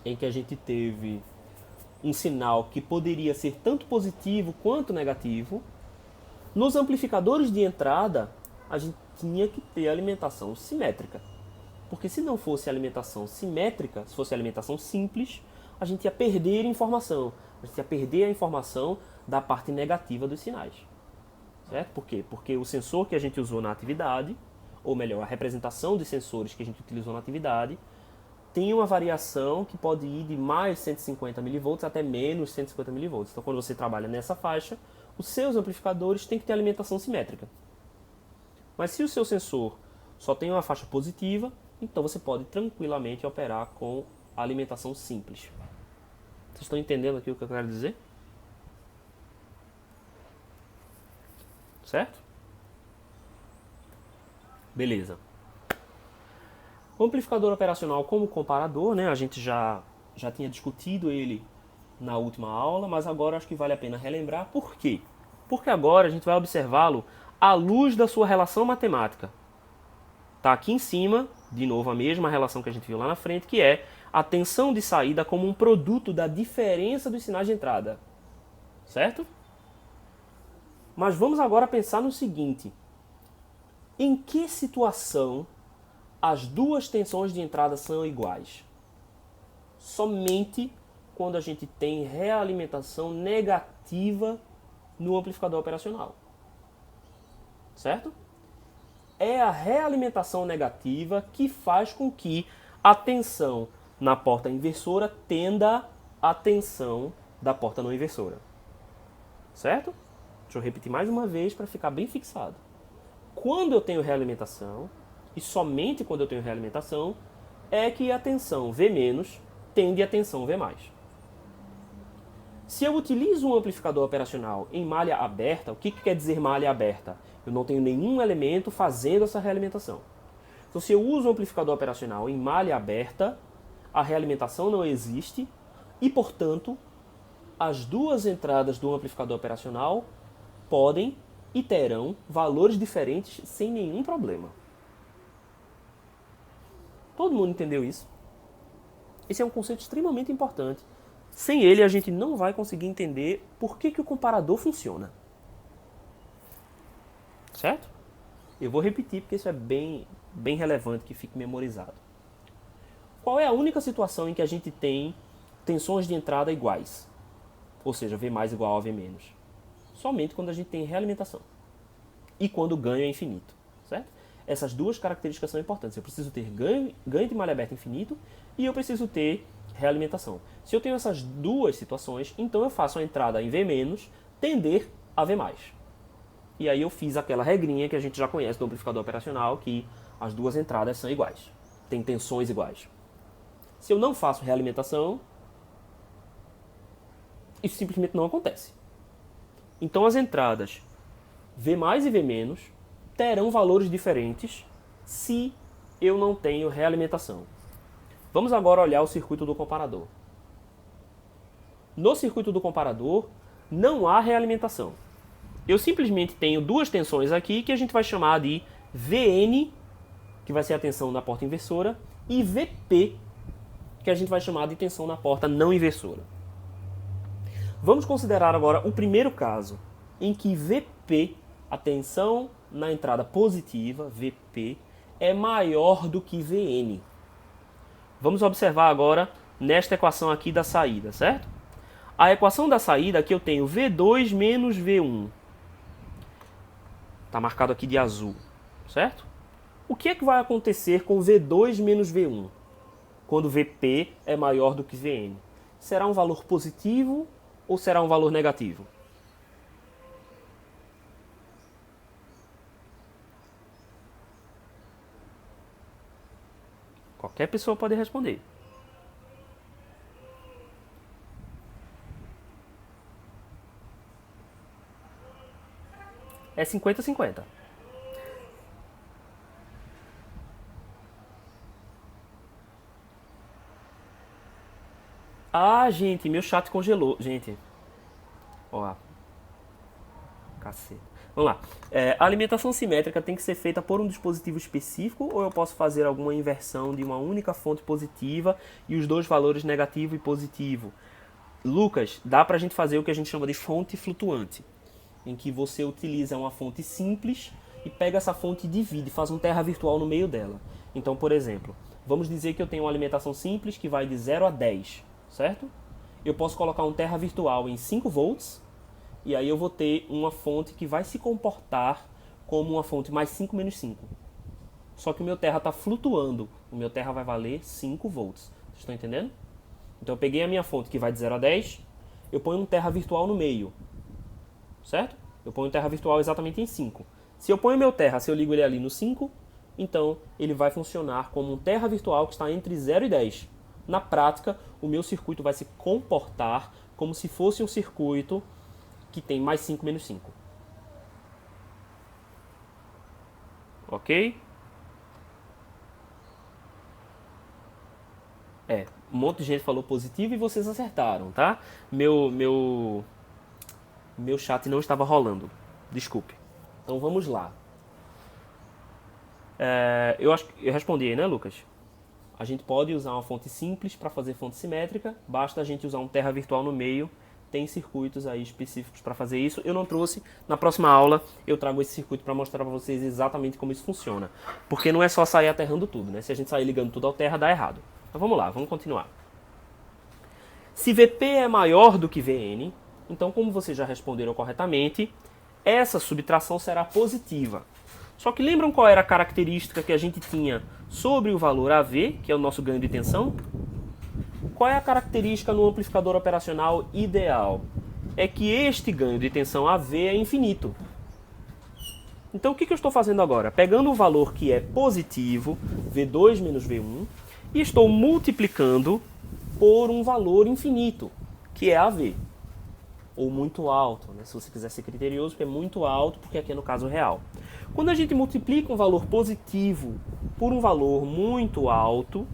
em que a gente teve um sinal que poderia ser tanto positivo quanto negativo, nos amplificadores de entrada, a gente tinha que ter alimentação simétrica. Porque se não fosse alimentação simétrica, se fosse alimentação simples, a gente ia perder informação. A gente ia perder a informação da parte negativa dos sinais. Certo? Por quê? Porque o sensor que a gente usou na atividade, ou melhor, a representação de sensores que a gente utilizou na atividade, tem uma variação que pode ir de mais 150 mV até menos 150 mV. Então, quando você trabalha nessa faixa, os seus amplificadores têm que ter alimentação simétrica. Mas se o seu sensor só tem uma faixa positiva, então você pode tranquilamente operar com a alimentação simples. Vocês estão entendendo aqui o que eu quero dizer? Certo? Beleza. O amplificador operacional como comparador, né, a gente já tinha discutido ele na última aula, mas agora acho que vale a pena relembrar. Por quê? Porque agora a gente vai observá-lo à luz da sua relação matemática. Está aqui em cima, de novo a mesma relação que a gente viu lá na frente, que é a tensão de saída como um produto da diferença dos sinais de entrada. Certo? Mas vamos agora pensar no seguinte. Em que situação as duas tensões de entrada são iguais? Somente quando a gente tem realimentação negativa no amplificador operacional. Certo? É a realimentação negativa que faz com que a tensão na porta inversora tenda à tensão da porta não inversora. Certo? Deixa eu repetir mais uma vez para ficar bem fixado. Quando eu tenho realimentação, e somente quando eu tenho realimentação, é que a tensão V- tende à tensão V+. Se eu utilizo um amplificador operacional em malha aberta, o que quer dizer malha aberta? Eu não tenho nenhum elemento fazendo essa realimentação. Então, se eu uso um amplificador operacional em malha aberta, a realimentação não existe e, portanto, as duas entradas do amplificador operacional podem e terão valores diferentes sem nenhum problema. Todo mundo entendeu isso? Esse é um conceito extremamente importante. Sem ele, a gente não vai conseguir entender por que o comparador funciona. Certo? Eu vou repetir porque isso é bem relevante que fique memorizado. Qual é a única situação em que a gente tem tensões de entrada iguais? Ou seja, V mais igual a V menos. Somente quando a gente tem realimentação. E quando o ganho é infinito. Certo? Essas duas características são importantes. Eu preciso ter ganho de malha aberta infinito e eu preciso ter realimentação. Se eu tenho essas duas situações, então eu faço a entrada em V- tender a V+. E aí eu fiz aquela regrinha que a gente já conhece do amplificador operacional, que as duas entradas são iguais. Tem tensões iguais. Se eu não faço realimentação, isso simplesmente não acontece. Então as entradas V+ e V- terão valores diferentes se eu não tenho realimentação. Vamos agora olhar o circuito do comparador. No circuito do comparador, não há realimentação. Eu simplesmente tenho duas tensões aqui que a gente vai chamar de Vn, que vai ser a tensão na porta inversora, e Vp, que a gente vai chamar de tensão na porta não inversora. Vamos considerar agora o primeiro caso, em que VP, a tensão na entrada positiva, VP, é maior do que VN. Vamos observar agora nesta equação aqui da saída, certo? A equação da saída aqui eu tenho V2 menos V1. Está marcado aqui de azul, certo? O que é que vai acontecer com V2 menos V1? Quando VP é maior do que VN? Será um valor positivo ou será um valor negativo? Qualquer pessoa pode responder. É 50-50. Ah, gente, meu chat congelou. Gente, ó, cacete. Vamos lá. A alimentação simétrica tem que ser feita por um dispositivo específico ou eu posso fazer alguma inversão de uma única fonte positiva e os dois valores negativo e positivo? Lucas, dá pra gente fazer o que a gente chama de fonte flutuante, em que você utiliza uma fonte simples e pega essa fonte e divide, faz um terra virtual no meio dela. Então, por exemplo, vamos dizer que eu tenho uma alimentação simples que vai de 0 a 10, certo? Eu posso colocar um terra virtual em 5 volts, e aí eu vou ter uma fonte que vai se comportar como uma fonte mais 5 menos 5. Só que o meu terra está flutuando, o meu terra vai valer 5 volts. Vocês estão entendendo? Então eu peguei a minha fonte que vai de 0 a 10, eu ponho um terra virtual no meio, certo? Eu ponho um terra virtual exatamente em 5. Se eu ponho meu terra, se eu ligo ele ali no 5, então ele vai funcionar como um terra virtual que está entre 0 e 10. Na prática, o meu circuito vai se comportar como se fosse um circuito que tem mais 5 menos 5. Ok? Um monte de gente falou positivo e vocês acertaram, tá? Meu chat não estava rolando. Desculpe. Então vamos lá. Eu acho que eu respondi aí, né, Lucas? A gente pode usar uma fonte simples para fazer fonte simétrica. Basta a gente usar um terra virtual no meio. Tem circuitos aí específicos para fazer isso. Eu não trouxe. Na próxima aula eu trago esse circuito para mostrar para vocês exatamente como isso funciona. Porque não é só sair aterrando tudo, né? Se a gente sair ligando tudo ao terra, dá errado. Então vamos lá, vamos continuar. Se VP é maior do que VN, então como vocês já responderam corretamente, essa subtração será positiva. Só que lembram qual era a característica que a gente tinha sobre o valor AV, que é o nosso ganho de tensão? Qual é a característica no amplificador operacional ideal? É que este ganho de tensão AV é infinito. Então o que eu estou fazendo agora? Pegando um valor que é positivo, V2 menos V1, e estou multiplicando por um valor infinito, que é AV. Ou muito alto, né? Se você quiser ser criterioso, porque é muito alto, porque aqui é no caso real. Quando a gente multiplica um valor positivo por um valor muito alto,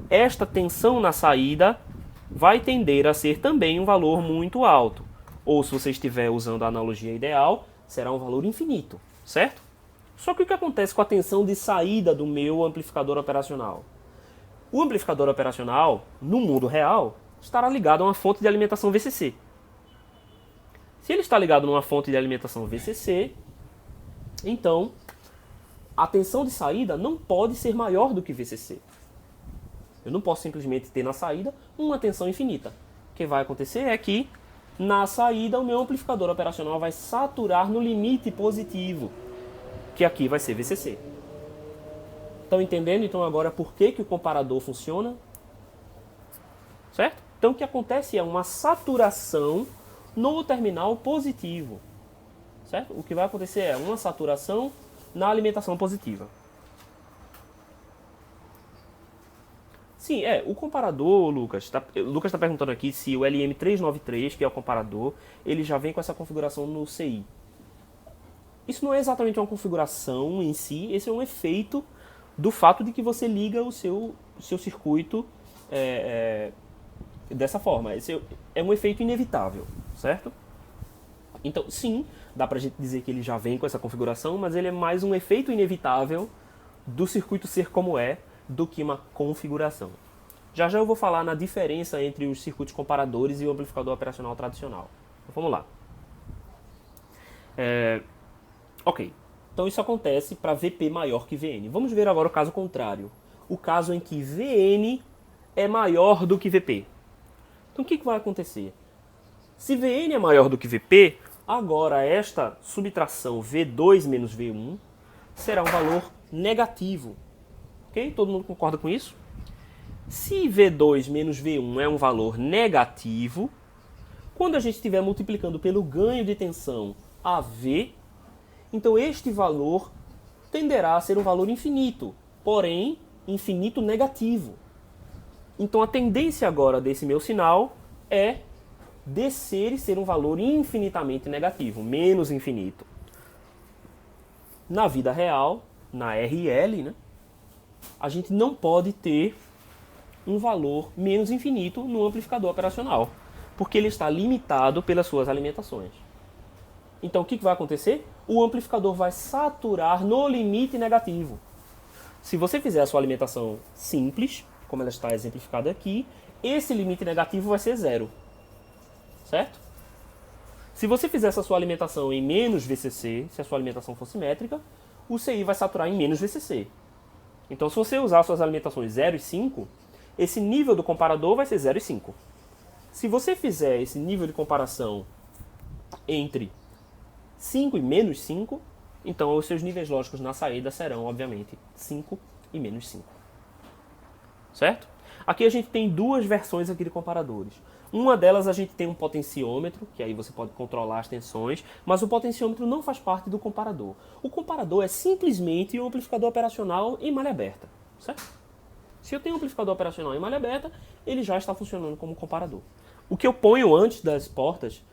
esta tensão na saída vai tender a ser também um valor muito alto. Ou se você estiver usando a analogia ideal, será um valor infinito, certo? Só que o que acontece com a tensão de saída do meu amplificador operacional? O amplificador operacional, no mundo real, estará ligado a uma fonte de alimentação VCC. Se ele está ligado numa fonte de alimentação VCC, então a tensão de saída não pode ser maior do que VCC. Eu não posso simplesmente ter na saída uma tensão infinita. O que vai acontecer é que na saída o meu amplificador operacional vai saturar no limite positivo, que aqui vai ser VCC. Estão entendendo então agora por que o comparador funciona? Certo? Então o que acontece é uma saturação no terminal positivo. Certo? O que vai acontecer é uma saturação na alimentação positiva. Sim, o comparador, Lucas está perguntando aqui se o LM393, que é o comparador, ele já vem com essa configuração no CI. Isso não é exatamente uma configuração em si, esse é um efeito do fato de que você liga o seu circuito dessa forma. Esse é um efeito inevitável, certo? Então, sim, dá pra gente dizer que ele já vem com essa configuração, mas ele é mais um efeito inevitável do circuito ser como é do que uma configuração. Já já eu vou falar na diferença entre os circuitos comparadores e o amplificador operacional tradicional. Então, vamos lá. Ok, então isso acontece para Vp maior que Vn. Vamos ver agora o caso contrário. O caso em que Vn é maior do que Vp. Então o que vai acontecer? Se Vn é maior do que Vp, agora esta subtração V2 menos V1 será um valor negativo. Ok? Todo mundo concorda com isso? Se V2 menos V1 é um valor negativo, quando a gente estiver multiplicando pelo ganho de tensão AV, então este valor tenderá a ser um valor infinito, porém infinito negativo. Então a tendência agora desse meu sinal é descer e ser um valor infinitamente negativo, menos infinito. Na vida real, na RL, né, a gente não pode ter um valor menos infinito no amplificador operacional, porque ele está limitado pelas suas alimentações. Então o que vai acontecer? O amplificador vai saturar no limite negativo. Se você fizer a sua alimentação simples, como ela está exemplificada aqui, esse limite negativo vai ser zero. Certo? Se você fizer essa sua alimentação em menos VCC, se a sua alimentação for simétrica, o CI vai saturar em menos VCC. Então se você usar suas alimentações 0 e 5, esse nível do comparador vai ser 0 e 5. Se você fizer esse nível de comparação entre 5 e menos 5, então os seus níveis lógicos na saída serão, obviamente, 5 e menos 5. Certo? Aqui a gente tem duas versões aqui de comparadores. Uma delas a gente tem um potenciômetro, que aí você pode controlar as tensões, mas o potenciômetro não faz parte do comparador. O comparador é simplesmente um amplificador operacional em malha aberta. Certo? Se eu tenho um amplificador operacional em malha aberta, ele já está funcionando como comparador. O que eu ponho antes das portas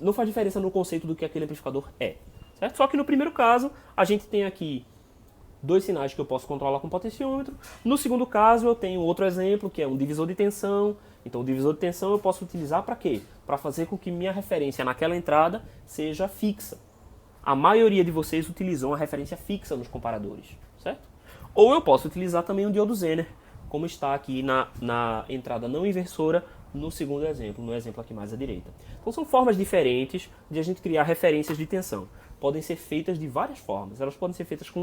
não faz diferença no conceito do que aquele amplificador é. Certo? Só que no primeiro caso, a gente tem aqui dois sinais que eu posso controlar com potenciômetro. No segundo caso, eu tenho outro exemplo, que é um divisor de tensão. Então, o divisor de tensão eu posso utilizar para quê? Para fazer com que minha referência naquela entrada seja fixa. A maioria de vocês utilizam a referência fixa nos comparadores, certo? Ou eu posso utilizar também o diodo Zener, como está aqui na entrada não inversora, no segundo exemplo, no exemplo aqui mais à direita. Então são formas diferentes de a gente criar referências de tensão. Podem ser feitas de várias formas. Elas podem ser feitas com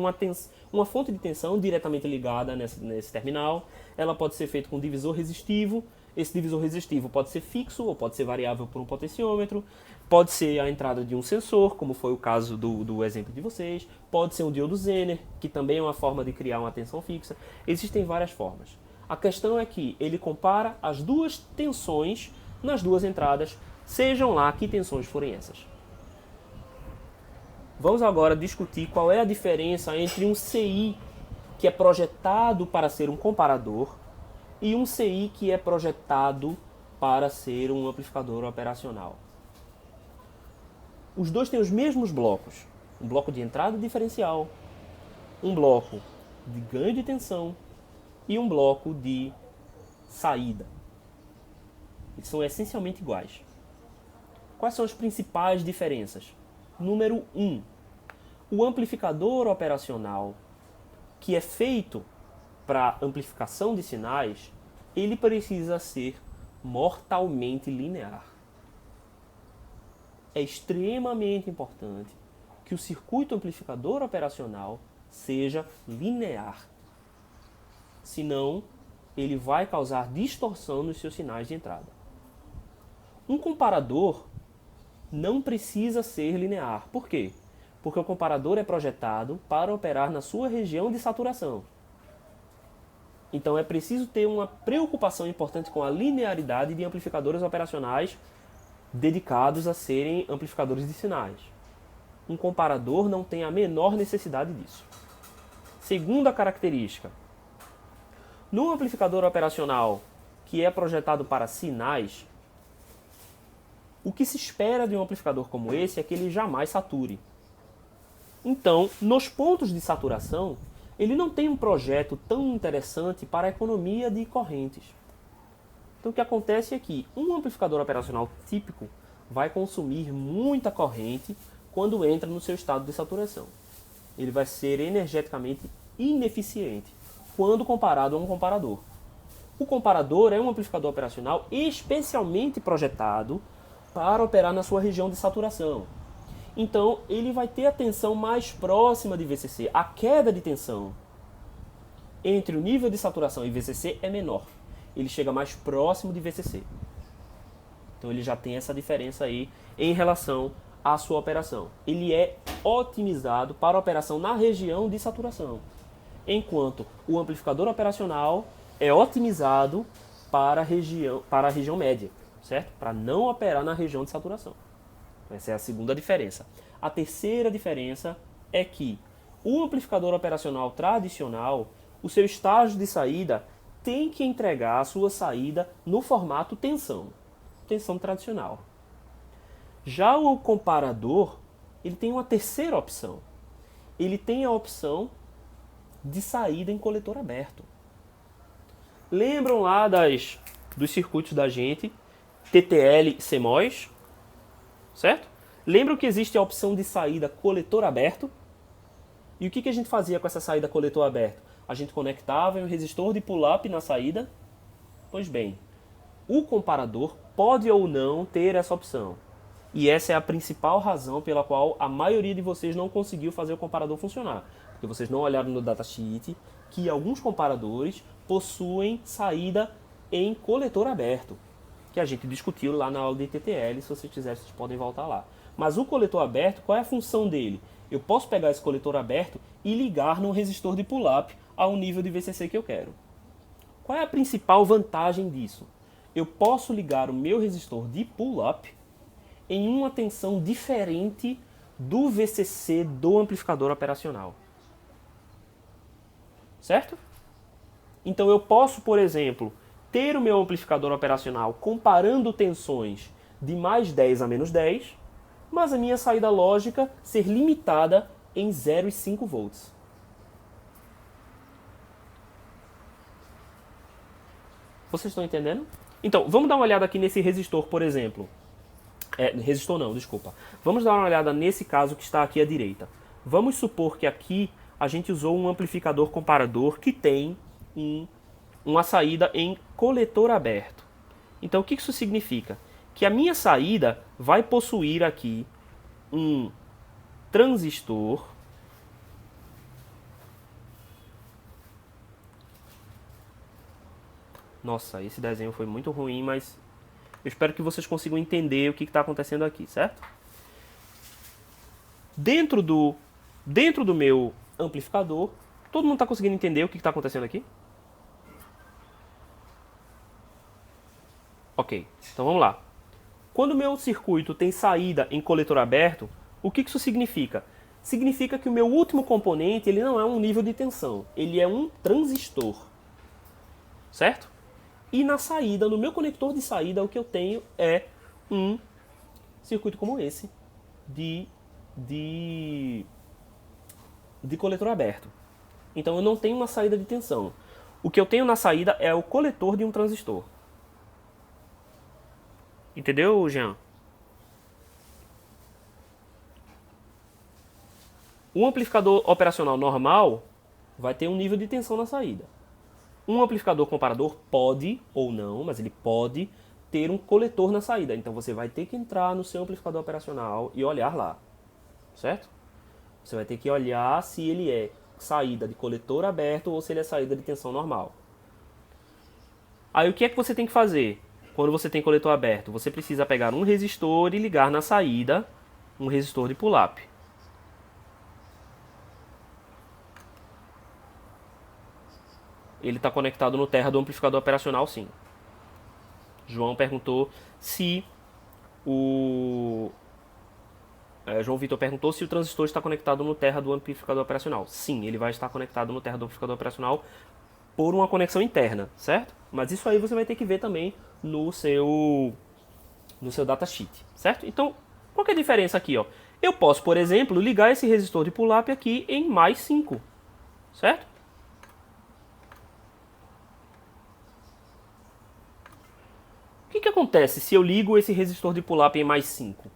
uma fonte de tensão diretamente ligada nesse terminal. Ela pode ser feita com um divisor resistivo. Esse divisor resistivo pode ser fixo ou pode ser variável por um potenciômetro. Pode ser a entrada de um sensor, como foi o caso do exemplo de vocês. Pode ser um diodo Zener, que também é uma forma de criar uma tensão fixa. Existem várias formas. A questão é que ele compara as duas tensões nas duas entradas, sejam lá que tensões forem essas. Vamos agora discutir qual é a diferença entre um CI que é projetado para ser um comparador e um CI que é projetado para ser um amplificador operacional. Os dois têm os mesmos blocos. Um bloco de entrada diferencial, um bloco de ganho de tensão e um bloco de saída. Eles são essencialmente iguais. Quais são as principais diferenças? Número 1. O amplificador operacional, que é feito para amplificação de sinais, ele precisa ser mortalmente linear. É extremamente importante que o circuito amplificador operacional seja linear. Senão, ele vai causar distorção nos seus sinais de entrada. Um comparador não precisa ser linear. Por quê? Porque o comparador é projetado para operar na sua região de saturação. Então é preciso ter uma preocupação importante com a linearidade de amplificadores operacionais dedicados a serem amplificadores de sinais. Um comparador não tem a menor necessidade disso. Segunda característica. No amplificador operacional que é projetado para sinais, o que se espera de um amplificador como esse é que ele jamais sature. Então, nos pontos de saturação, ele não tem um projeto tão interessante para a economia de correntes. Então o que acontece é que um amplificador operacional típico vai consumir muita corrente quando entra no seu estado de saturação. Ele vai ser energeticamente ineficiente quando comparado a um comparador. O comparador é um amplificador operacional especialmente projetado para operar na sua região de saturação. Então, ele vai ter a tensão mais próxima de VCC. A queda de tensão entre o nível de saturação e VCC é menor. Ele chega mais próximo de VCC. Então, ele já tem essa diferença aí em relação à sua operação. Ele é otimizado para a operação na região de saturação, enquanto o amplificador operacional é otimizado para a região média, certo? Para não operar na região de saturação. Essa é a segunda diferença. A terceira diferença é que o amplificador operacional tradicional, o seu estágio de saída tem que entregar a sua saída no formato tensão tradicional. Já o comparador, ele tem uma terceira opção. Ele tem a opção de saída em coletor aberto. Lembram lá dos circuitos da gente, TTL e CMOS? Certo? Lembram que existe a opção de saída coletor aberto? E o que a gente fazia com essa saída coletor aberto? A gente conectava um resistor de pull-up na saída? Pois bem, o comparador pode ou não ter essa opção. E essa é a principal razão pela qual a maioria de vocês não conseguiu fazer o comparador funcionar. Porque vocês não olharam no datasheet que alguns comparadores possuem saída em coletor aberto, que a gente discutiu lá na aula de TTL. Se vocês quiserem, vocês podem voltar lá. Mas o coletor aberto, qual é a função dele? Eu posso pegar esse coletor aberto e ligar num resistor de pull-up ao nível de VCC que eu quero. Qual é a principal vantagem disso? Eu posso ligar o meu resistor de pull-up em uma tensão diferente do VCC do amplificador operacional. Certo? Então eu posso, por exemplo, ter o meu amplificador operacional comparando tensões de mais 10 a menos 10, mas a minha saída lógica ser limitada em 0,5 volts. Vocês estão entendendo? Então, vamos dar uma olhada aqui nesse resistor, por exemplo. Resistor não, desculpa. Vamos dar uma olhada nesse caso que está aqui à direita. Vamos supor que aqui a gente usou um amplificador comparador que tem uma saída em coletor aberto. Então, o que isso significa? Que a minha saída vai possuir aqui um transistor Nossa, esse desenho foi muito ruim, mas eu espero que vocês consigam entender o que está acontecendo aqui, certo? Dentro do meu amplificador, todo mundo está conseguindo entender o que está acontecendo aqui? Ok, então vamos lá. Quando o meu circuito tem saída em coletor aberto, o que isso significa? Significa que o meu último componente ele não é um nível de tensão, ele é um transistor, certo? E na saída, no meu conector de saída, o que eu tenho é um circuito como esse de coletor aberto. Então eu não tenho uma saída de tensão. O que eu tenho na saída é o coletor de um transistor. Entendeu, Jean? Um amplificador operacional normal vai ter um nível de tensão na saída. Um amplificador comparador pode, ou não, mas ele pode ter um coletor na saída. Então você vai ter que entrar no seu amplificador operacional e olhar lá, certo? Você vai ter que olhar se ele é saída de coletor aberto ou se ele é saída de tensão normal. Aí o que é que você tem que fazer quando você tem coletor aberto? Você precisa pegar um resistor e ligar na saída um resistor de pull-up. Ele está conectado no terra do amplificador operacional, sim. João perguntou se João Vitor perguntou se o transistor está conectado no terra do amplificador operacional. Sim, ele vai estar conectado no terra do amplificador operacional por uma conexão interna, certo? Mas isso aí você vai ter que ver também no seu datasheet, certo? Então, qual que é a diferença aqui, ó? Eu posso, por exemplo, ligar esse resistor de pull-up aqui em mais 5, certo? O que acontece se eu ligo esse resistor de pull-up em mais 5?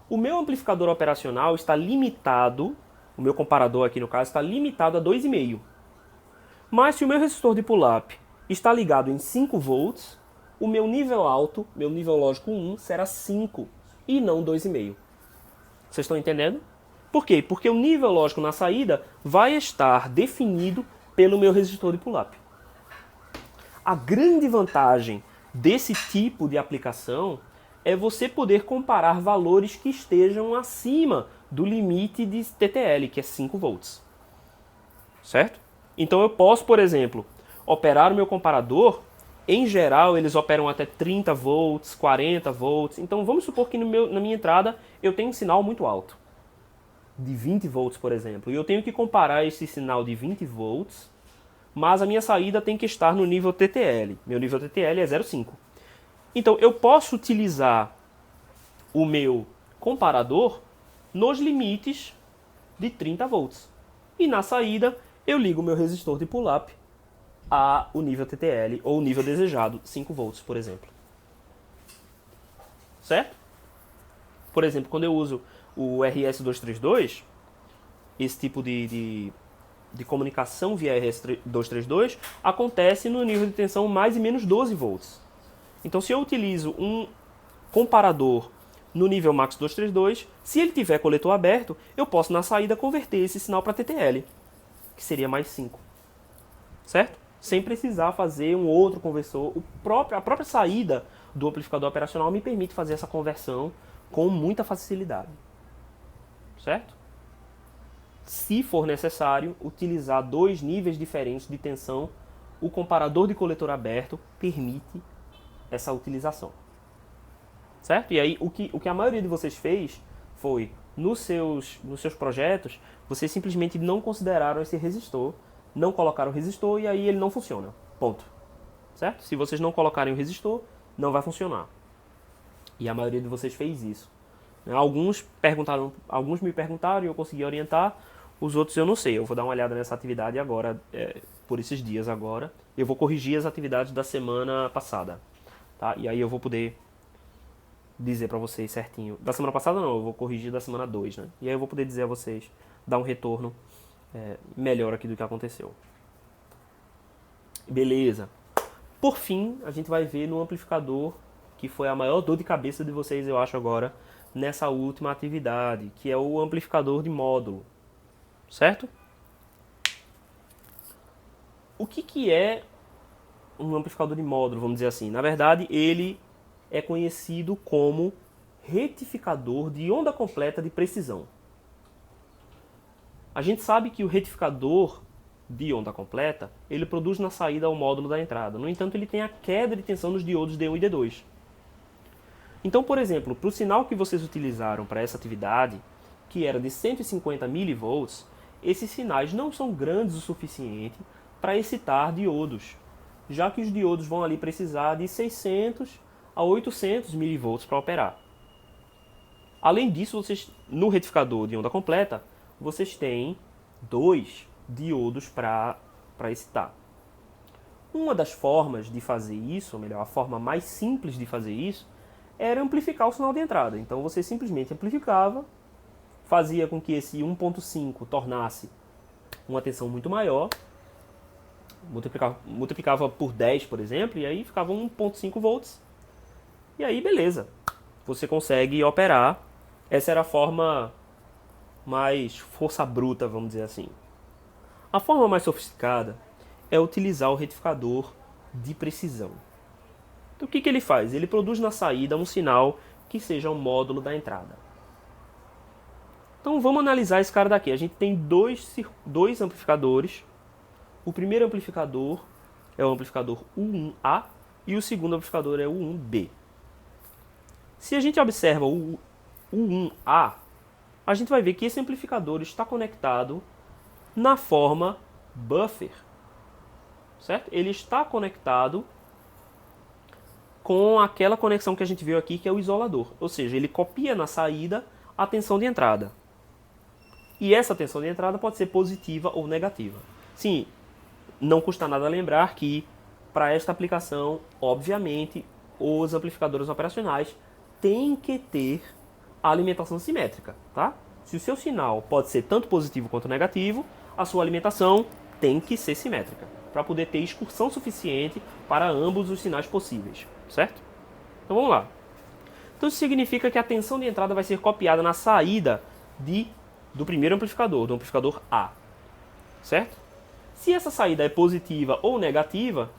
O meu amplificador operacional está limitado, o meu comparador aqui no caso, está limitado a 2,5. Mas se o meu resistor de pull-up está ligado em 5 volts, o meu nível alto, meu nível lógico 1, será 5 e não 2,5. Vocês estão entendendo? Por quê? Porque o nível lógico na saída vai estar definido pelo meu resistor de pull-up. A grande vantagem desse tipo de aplicação é você poder comparar valores que estejam acima do limite de TTL, que é 5 volts. Certo? Então eu posso, por exemplo, operar o meu comparador. Em geral, eles operam até 30 volts, 40 volts. Então vamos supor que na minha entrada eu tenho um sinal muito alto, de 20 volts, por exemplo. E eu tenho que comparar esse sinal de 20 volts, mas a minha saída tem que estar no nível TTL. Meu nível TTL é 0,5. Então eu posso utilizar o meu comparador nos limites de 30 volts. E na saída eu ligo o meu resistor de pull-up a o nível TTL ou o nível desejado, 5 volts, por exemplo. Certo? Por exemplo, quando eu uso o RS232, esse tipo de comunicação via RS232 acontece no nível de tensão mais e menos 12 volts. Então, se eu utilizo um comparador no nível Max 232, se ele tiver coletor aberto, eu posso na saída converter esse sinal para TTL, que seria mais 5. Certo? Sem precisar fazer um outro conversor. A própria saída do amplificador operacional me permite fazer essa conversão com muita facilidade. Certo? Se for necessário utilizar 2 níveis diferentes de tensão, o comparador de coletor aberto permite essa utilização. Certo? E aí o que a maioria de vocês fez foi, nos seus projetos, vocês simplesmente não consideraram esse resistor, não colocaram o resistor e aí ele não funciona. Ponto. Certo? Se vocês não colocarem o resistor, não vai funcionar. E a maioria de vocês fez isso. Alguns me perguntaram e eu consegui orientar, os outros eu não sei. Eu vou dar uma olhada nessa atividade agora, por esses dias agora. Eu vou corrigir as atividades da semana passada. Tá? E aí eu vou poder dizer pra vocês certinho. Da semana passada não, eu vou corrigir da semana 2, né? E aí eu vou poder dizer a vocês, dar um retorno melhor aqui do que aconteceu. Beleza. Por fim, a gente vai ver no amplificador, que foi a maior dor de cabeça de vocês, eu acho, agora, nessa última atividade, que é o amplificador de módulo. Certo? O que é um amplificador de módulo, vamos dizer assim? Na verdade, ele é conhecido como retificador de onda completa de precisão. A gente sabe que o retificador de onda completa, ele produz na saída o módulo da entrada. No entanto, ele tem a queda de tensão nos diodos D1 e D2. Então, por exemplo, para o sinal que vocês utilizaram para essa atividade, que era de 150 mV, esses sinais não são grandes o suficiente para excitar diodos, já que os diodos vão ali precisar de 600 a 800 mV para operar. Além disso, vocês, no retificador de onda completa, vocês têm 2 diodos para excitar. Uma das formas de fazer isso, ou melhor, a forma mais simples de fazer isso, era amplificar o sinal de entrada. Então você simplesmente amplificava, fazia com que esse 1.5 tornasse uma tensão muito maior, multiplicava por 10, por exemplo, e aí ficava 1.5 volts. E aí, beleza, você consegue operar. Essa era a forma mais força bruta, vamos dizer assim. A forma mais sofisticada é utilizar o retificador de precisão. Então, o que ele faz? Ele produz na saída um sinal que seja o módulo da entrada. Então vamos analisar esse cara daqui. A gente tem dois amplificadores. O primeiro amplificador é o amplificador U1A e o segundo amplificador é o U1B. Se a gente observa o U1A, a gente vai ver que esse amplificador está conectado na forma buffer. Certo? Ele está conectado com aquela conexão que a gente viu aqui, que é o isolador. Ou seja, ele copia na saída a tensão de entrada. E essa tensão de entrada pode ser positiva ou negativa. Sim, não custa nada lembrar que, para esta aplicação, obviamente, os amplificadores operacionais têm que ter a alimentação simétrica. Tá? Se o seu sinal pode ser tanto positivo quanto negativo, a sua alimentação tem que ser simétrica. para poder ter excursão suficiente para ambos os sinais possíveis, certo? Então vamos lá. Então isso significa que a tensão de entrada vai ser copiada na saída do primeiro amplificador, do amplificador A, certo? Se essa saída é positiva ou negativa,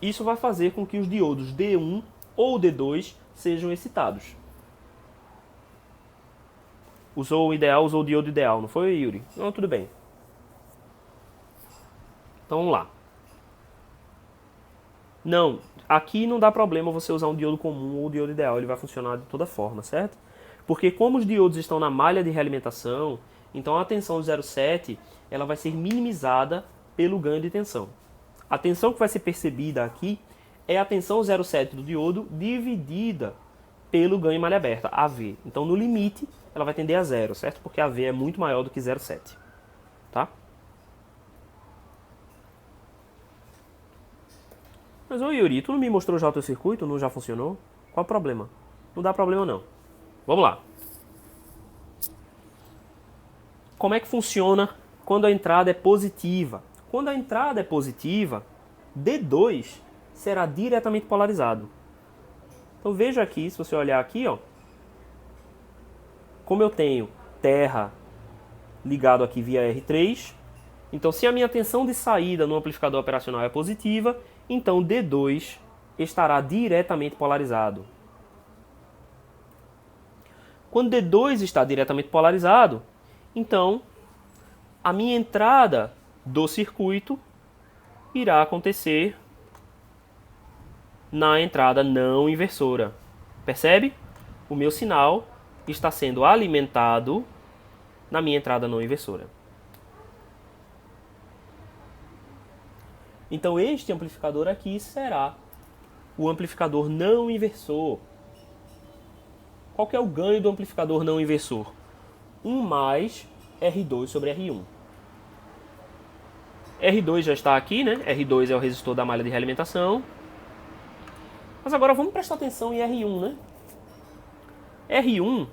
isso vai fazer com que os diodos D1 ou D2 sejam excitados. Usou o ideal, usou o diodo ideal, não foi, Yuri? Não, tudo bem. Então vamos lá. Não, aqui não dá problema você usar um diodo comum ou o diodo ideal, ele vai funcionar de toda forma, certo? Porque como os diodos estão na malha de realimentação, então a tensão do 0,7 ela vai ser minimizada pelo ganho de tensão. A tensão que vai ser percebida aqui é a tensão 0,7 do diodo dividida pelo ganho em malha aberta, AV. Então no limite ela vai tender a zero, certo? Porque AV é muito maior do que 0,7, tá? Mas, ô Yuri, tu não me mostrou já o teu circuito? Não já funcionou? Qual o problema? Não dá problema não. Vamos lá. Como é que funciona quando a entrada é positiva? Quando a entrada é positiva, D2 será diretamente polarizado. Então veja aqui, se você olhar aqui, ó, como eu tenho terra ligado aqui via R3, então se a minha tensão de saída no amplificador operacional é positiva, então D2 estará diretamente polarizado. Quando D2 está diretamente polarizado, então a minha entrada do circuito irá acontecer na entrada não inversora. Percebe? O meu sinal está sendo alimentado na minha entrada não inversora. Então este amplificador aqui será o amplificador não inversor. Qual que é o ganho do amplificador não inversor? 1 mais R2 sobre R1. R2 já está aqui, né? R2 é o resistor da malha de realimentação. Mas agora vamos prestar atenção em R1, né? R1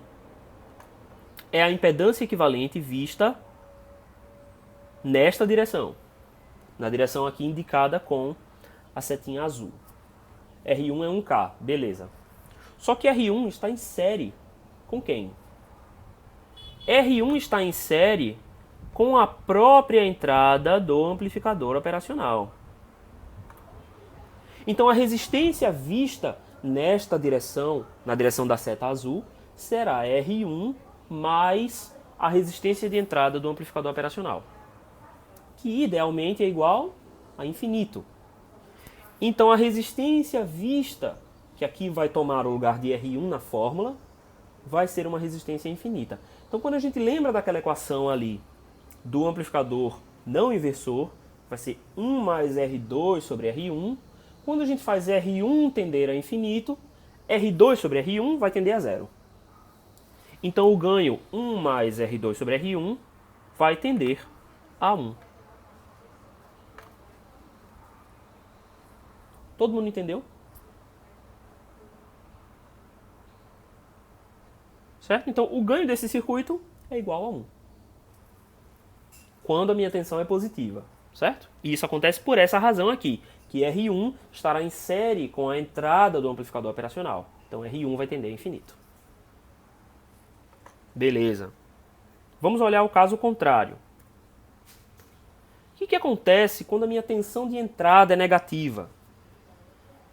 é a impedância equivalente vista nesta direção. Na direção aqui indicada com a setinha azul. R1 é 1K, beleza. Só que R1 está em série com quem? R1 está em série com a própria entrada do amplificador operacional. Então a resistência vista nesta direção, na direção da seta azul, será R1 mais a resistência de entrada do amplificador operacional, que idealmente é igual a infinito. Então a resistência vista, que aqui vai tomar o lugar de R1 na fórmula, vai ser uma resistência infinita. Então quando a gente lembra daquela equação ali do amplificador não inversor, vai ser 1 mais R2 sobre R1. Quando a gente faz R1 tender a infinito, R2 sobre R1 vai tender a zero. Então o ganho 1 mais R2 sobre R1 vai tender a 1. Todo mundo entendeu? Certo? Então o ganho desse circuito é igual a 1. Quando a minha tensão é positiva, certo? E isso acontece por essa razão aqui, que R1 estará em série com a entrada do amplificador operacional. Então R1 vai tender a infinito. Beleza. Vamos olhar o caso contrário. O que acontece quando a minha tensão de entrada é negativa?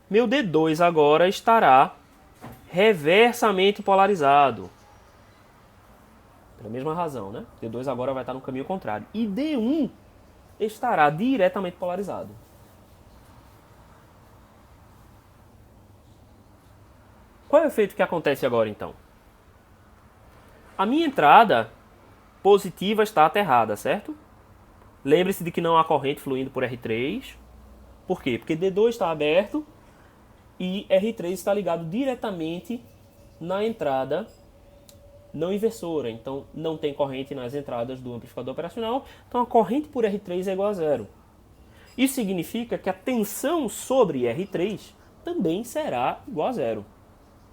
Meu D2 agora estará reversamente polarizado. Pela mesma razão, né? D2 agora vai estar no caminho contrário. E D1 estará diretamente polarizado. Qual é o efeito que acontece agora, então? A minha entrada positiva está aterrada, certo? Lembre-se de que não há corrente fluindo por R3. Por quê? Porque D2 está aberto e R3 está ligado diretamente na entrada não inversora. Então não tem corrente nas entradas do amplificador operacional. Então a corrente por R3 é igual a zero. Isso significa que a tensão sobre R3 também será igual a zero.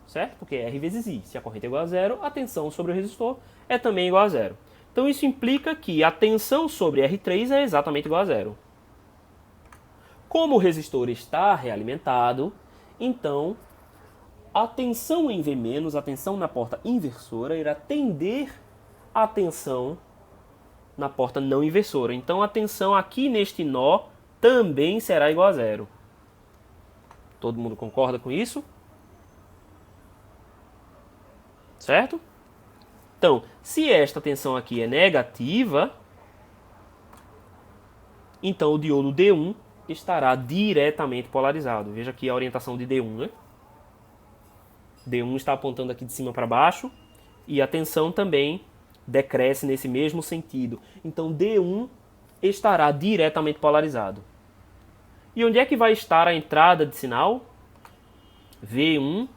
Certo? Porque R vezes I. Se a corrente é igual a zero, a tensão sobre o resistor é também igual a zero. Então isso implica que a tensão sobre R3 é exatamente igual a zero. Como o resistor está realimentado, então a tensão em V-, a tensão na porta inversora, irá tender à tensão na porta não inversora. Então a tensão aqui neste nó também será igual a zero. Todo mundo concorda com isso? Certo? Então, se esta tensão aqui é negativa, então o diodo D1 estará diretamente polarizado. Veja aqui a orientação de D1, né? D1 está apontando aqui de cima para baixo e a tensão também decresce nesse mesmo sentido. Então D1 estará diretamente polarizado. E onde é que vai estar a entrada de sinal? V1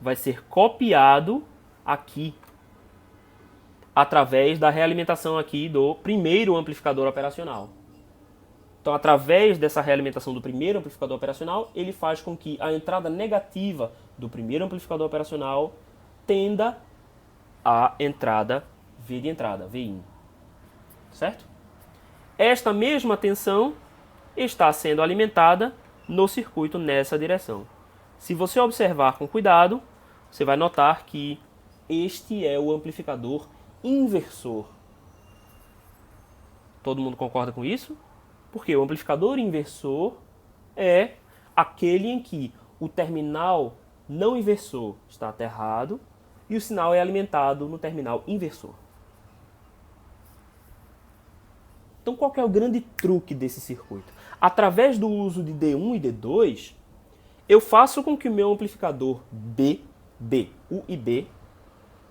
vai ser copiado aqui, através da realimentação aqui do primeiro amplificador operacional. Então, através dessa realimentação do primeiro amplificador operacional, ele faz com que a entrada negativa do primeiro amplificador operacional tenda à entrada V de entrada, VIN. Certo? Esta mesma tensão está sendo alimentada no circuito nessa direção. Se você observar com cuidado, você vai notar que este é o amplificador inversor. Todo mundo concorda com isso? Porque o amplificador inversor é aquele em que o terminal não inversor está aterrado e o sinal é alimentado no terminal inversor. Então, qual que é o grande truque desse circuito? Através do uso de D1 e D2, eu faço com que o meu amplificador U e B,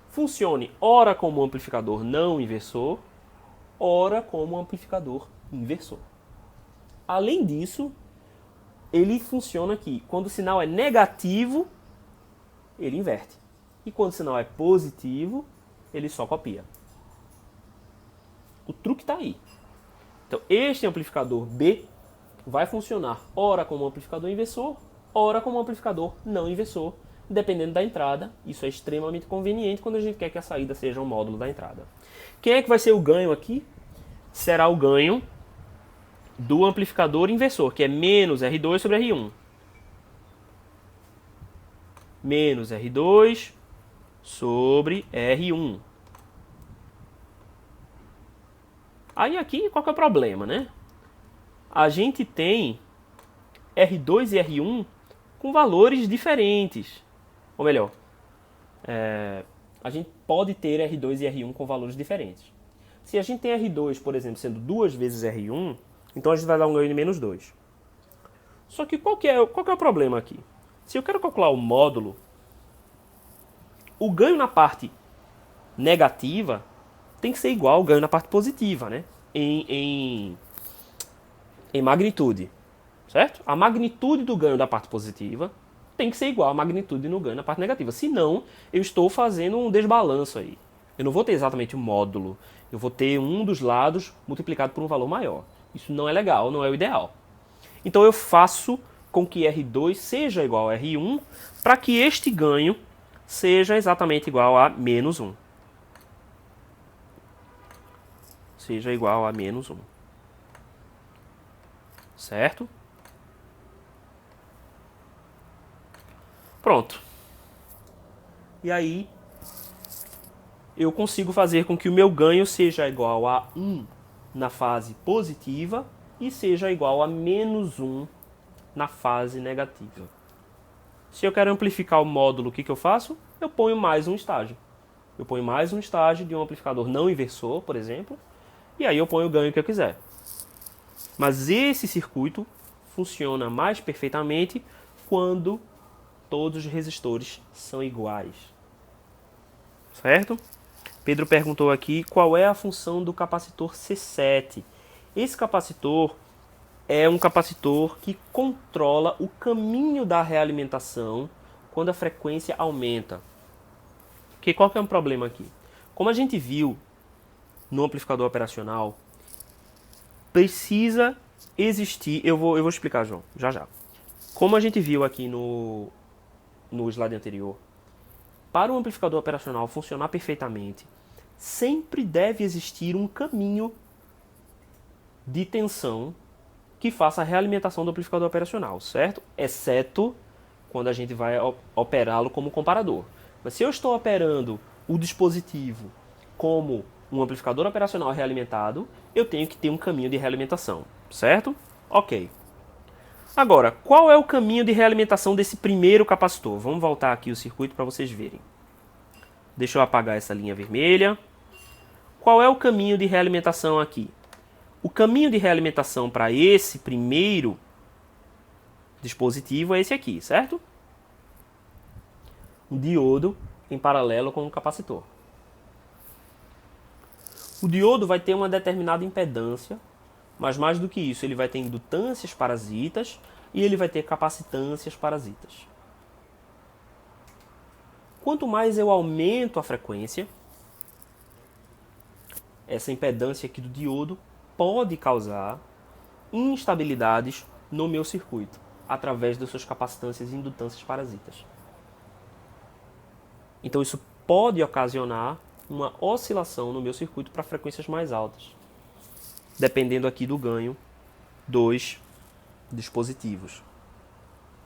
funcione ora como amplificador não inversor, ora como amplificador inversor. Além disso, ele funciona aqui. Quando o sinal é negativo, ele inverte. E quando o sinal é positivo, ele só copia. O truque está aí. Então, este amplificador B vai funcionar ora como amplificador inversor, ora como amplificador não inversor, dependendo da entrada. Isso é extremamente conveniente quando a gente quer que a saída seja um módulo da entrada. Quem é que vai ser o ganho aqui? Será o ganho do amplificador inversor, que é menos R2 sobre R1. Menos R2 sobre R1. Aí aqui, qual que é o problema, né? A gente tem R2 e R1 com valores diferentes. Ou melhor, a gente pode ter R2 e R1 com valores diferentes. Se a gente tem R2, por exemplo, sendo 2 vezes R1, então a gente vai dar um ganho de menos 2. Só que qual que é o problema aqui? Se eu quero calcular o módulo, o ganho na parte negativa tem que ser igual ao ganho na parte positiva, né? Em magnitude, certo? A magnitude do ganho da parte positiva tem que ser igual à magnitude no ganho na parte negativa. Senão, eu estou fazendo um desbalanço aí. Eu não vou ter exatamente o módulo. Eu vou ter um dos lados multiplicado por um valor maior. Isso não é legal, não é o ideal. Então eu faço com que R2 seja igual a R1 para que este ganho seja exatamente igual a menos 1. Seja igual a menos 1. Certo? Pronto. E aí eu consigo fazer com que o meu ganho seja igual a 1 na fase positiva e seja igual a menos 1 na fase negativa. Se eu quero amplificar o módulo, o que eu faço? Eu ponho mais um estágio. Eu ponho mais um estágio de um amplificador não inversor, por exemplo, e aí eu ponho o ganho que eu quiser. Mas esse circuito funciona mais perfeitamente quando todos os resistores são iguais. Certo? Pedro perguntou aqui qual é a função do capacitor C7. Esse capacitor é um capacitor que controla o caminho da realimentação quando a frequência aumenta. Qual que é o problema aqui? Como a gente viu no amplificador operacional, precisa existir... Eu vou explicar, João, já. Como a gente viu aqui no slide anterior, para o amplificador operacional funcionar perfeitamente, sempre deve existir um caminho de tensão que faça a realimentação do amplificador operacional, certo? Exceto quando a gente vai operá-lo como comparador. Mas se eu estou operando o dispositivo como um amplificador operacional realimentado, eu tenho que ter um caminho de realimentação, certo? Ok. Agora, qual é o caminho de realimentação desse primeiro capacitor? Vamos voltar aqui o circuito para vocês verem. Deixa eu apagar essa linha vermelha. Qual é o caminho de realimentação aqui? O caminho de realimentação para esse primeiro dispositivo é esse aqui, certo? Um diodo em paralelo com um capacitor. O diodo vai ter uma determinada impedância, mas mais do que isso, ele vai ter indutâncias parasitas e ele vai ter capacitâncias parasitas. Quanto mais eu aumento a frequência, essa impedância aqui do diodo pode causar instabilidades no meu circuito, através das suas capacitâncias e indutâncias parasitas. Então isso pode ocasionar uma oscilação no meu circuito para frequências mais altas, dependendo aqui do ganho dos dispositivos.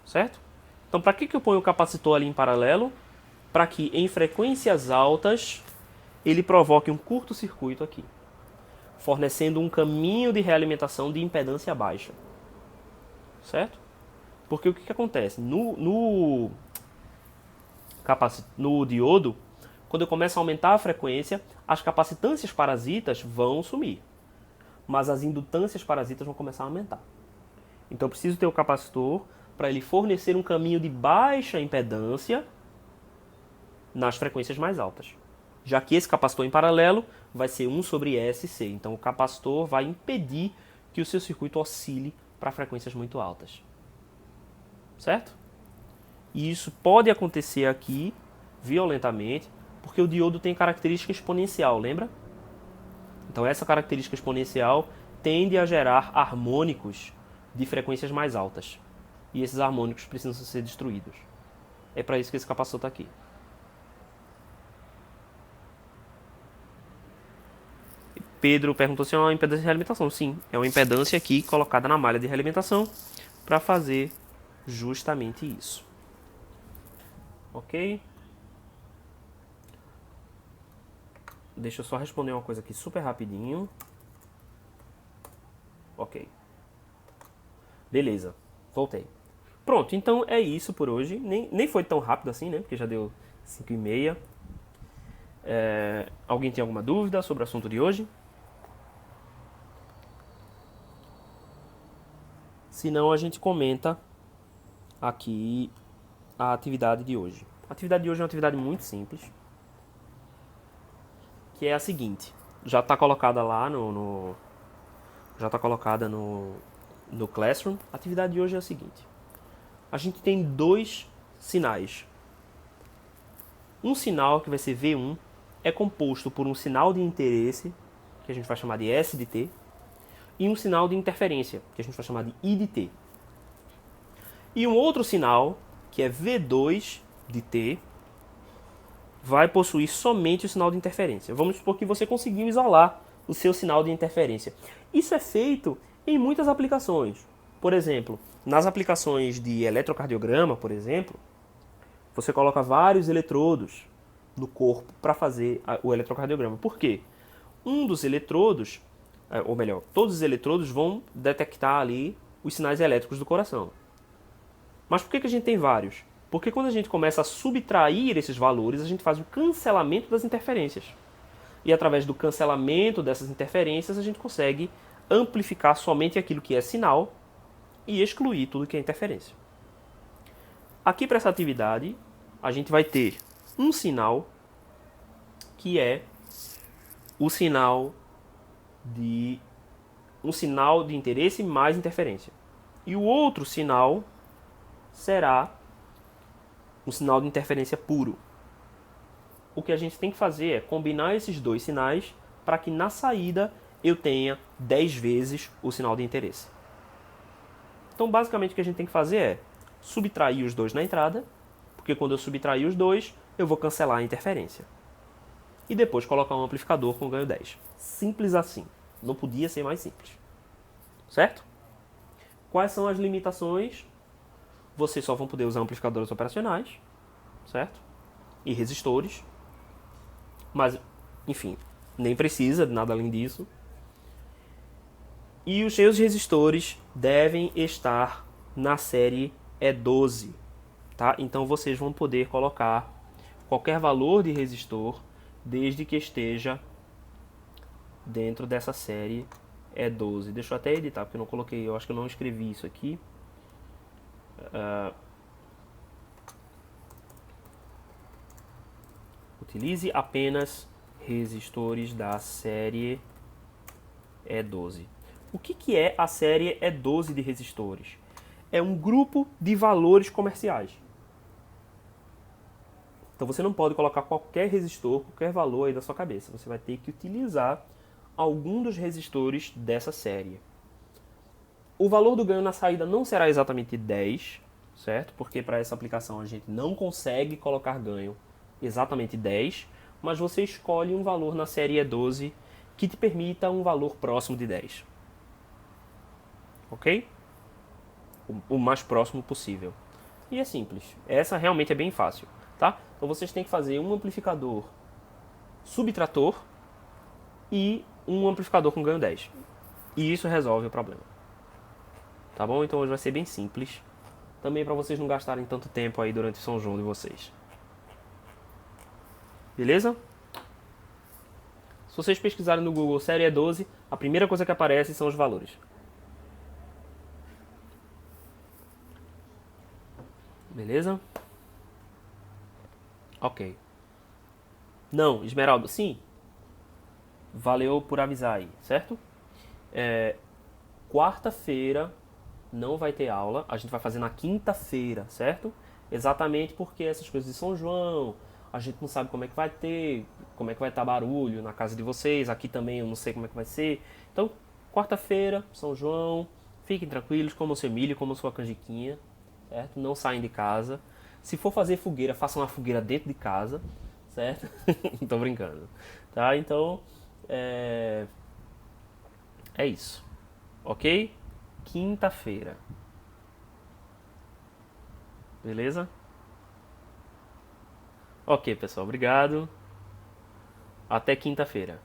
Certo? Então para que eu ponho o capacitor ali em paralelo? Para que em frequências altas ele provoque um curto-circuito aqui, fornecendo um caminho de realimentação de impedância baixa. Certo? Porque o que acontece? No diodo, quando eu começo a aumentar a frequência, as capacitâncias parasitas vão sumir, mas as indutâncias parasitas vão começar a aumentar. Então eu preciso ter o capacitor para ele fornecer um caminho de baixa impedância nas frequências mais altas. Já que esse capacitor em paralelo vai ser 1/SC. Então o capacitor vai impedir que o seu circuito oscile para frequências muito altas. Certo? E isso pode acontecer aqui violentamente, porque o diodo tem característica exponencial, lembra? Então essa característica exponencial tende a gerar harmônicos de frequências mais altas. E esses harmônicos precisam ser destruídos. É para isso que esse capacitor está aqui. Pedro perguntou se é uma impedância de realimentação. Sim, é uma impedância aqui colocada na malha de realimentação para fazer justamente isso. Ok? Deixa eu só responder uma coisa aqui super rapidinho. Ok. Beleza, voltei. Pronto, então é isso por hoje. Nem foi tão rápido assim, né? Porque já deu 5h30. Alguém tem alguma dúvida sobre o assunto de hoje? Se não, a gente comenta aqui a atividade de hoje. A atividade de hoje é uma atividade muito simples, que é a seguinte. Já está colocada lá já está colocada no Classroom. A atividade de hoje é a seguinte. A gente tem dois sinais. Um sinal, que vai ser V1, é composto por um sinal de interesse, que a gente vai chamar de S de T, e um sinal de interferência, que a gente vai chamar de I de T. E um outro sinal, que é V2 de T, vai possuir somente o sinal de interferência. Vamos supor que você conseguiu isolar o seu sinal de interferência. Isso é feito em muitas aplicações. Por exemplo, nas aplicações de eletrocardiograma, por exemplo, você coloca vários eletrodos no corpo para fazer o eletrocardiograma. Por quê? Um dos eletrodos, ou melhor, todos os eletrodos vão detectar ali os sinais elétricos do coração. Mas por que a gente tem vários? Porque quando a gente começa a subtrair esses valores, a gente faz o cancelamento das interferências. E através do cancelamento dessas interferências, a gente consegue amplificar somente aquilo que é sinal e excluir tudo que é interferência. Aqui para essa atividade, a gente vai ter um sinal que é o sinal de interesse mais interferência. E o outro sinal será um sinal de interferência puro. O que a gente tem que fazer é combinar esses dois sinais para que na saída eu tenha 10 vezes o sinal de interesse. Então, basicamente, o que a gente tem que fazer é subtrair os dois na entrada, porque quando eu subtrair os dois, eu vou cancelar a interferência. E depois colocar um amplificador com ganho 10. Simples assim. Não podia ser mais simples. Certo? Quais são as limitações? Vocês só vão poder usar amplificadores operacionais, certo? E resistores. Mas, enfim, nem precisa de nada além disso. E os seus resistores devem estar na série E12, tá? Então vocês vão poder colocar qualquer valor de resistor desde que esteja dentro dessa série E12. Deixa eu até editar, porque eu não coloquei, eu acho que eu não escrevi isso aqui. Utilize apenas resistores da série E12. O que é a série E12 de resistores? É um grupo de valores comerciais. Então você não pode colocar qualquer resistor, qualquer valor aí da sua cabeça. Você vai ter que utilizar algum dos resistores dessa série. O valor do ganho na saída não será exatamente 10, certo? Porque para essa aplicação a gente não consegue colocar ganho exatamente 10, mas você escolhe um valor na série E12 que te permita um valor próximo de 10. Ok? O mais próximo possível. E é simples. Essa realmente é bem fácil, tá? Então vocês têm que fazer um amplificador subtrator e um amplificador com ganho 10. E isso resolve o problema. Tá bom? Então hoje vai ser bem simples. Também para vocês não gastarem tanto tempo aí durante o São João de vocês. Beleza? Se vocês pesquisarem no Google série E12, a primeira coisa que aparece são os valores. Beleza? Ok. Não, Esmeralda, sim. Valeu por avisar aí, certo? Quarta-feira não vai ter aula, a gente vai fazer na quinta-feira, certo? Exatamente porque essas coisas de São João, a gente não sabe como é que vai ter, como é que vai estar barulho na casa de vocês, aqui também eu não sei como é que vai ser. Então, quarta-feira, São João, fiquem tranquilos, comam seu milho, comam sua canjiquinha, certo? Não saem de casa. Se for fazer fogueira, façam uma fogueira dentro de casa, certo? Tô brincando, tá? Então, é isso, ok? Quinta-feira, beleza? Ok, pessoal, obrigado. Até quinta-feira.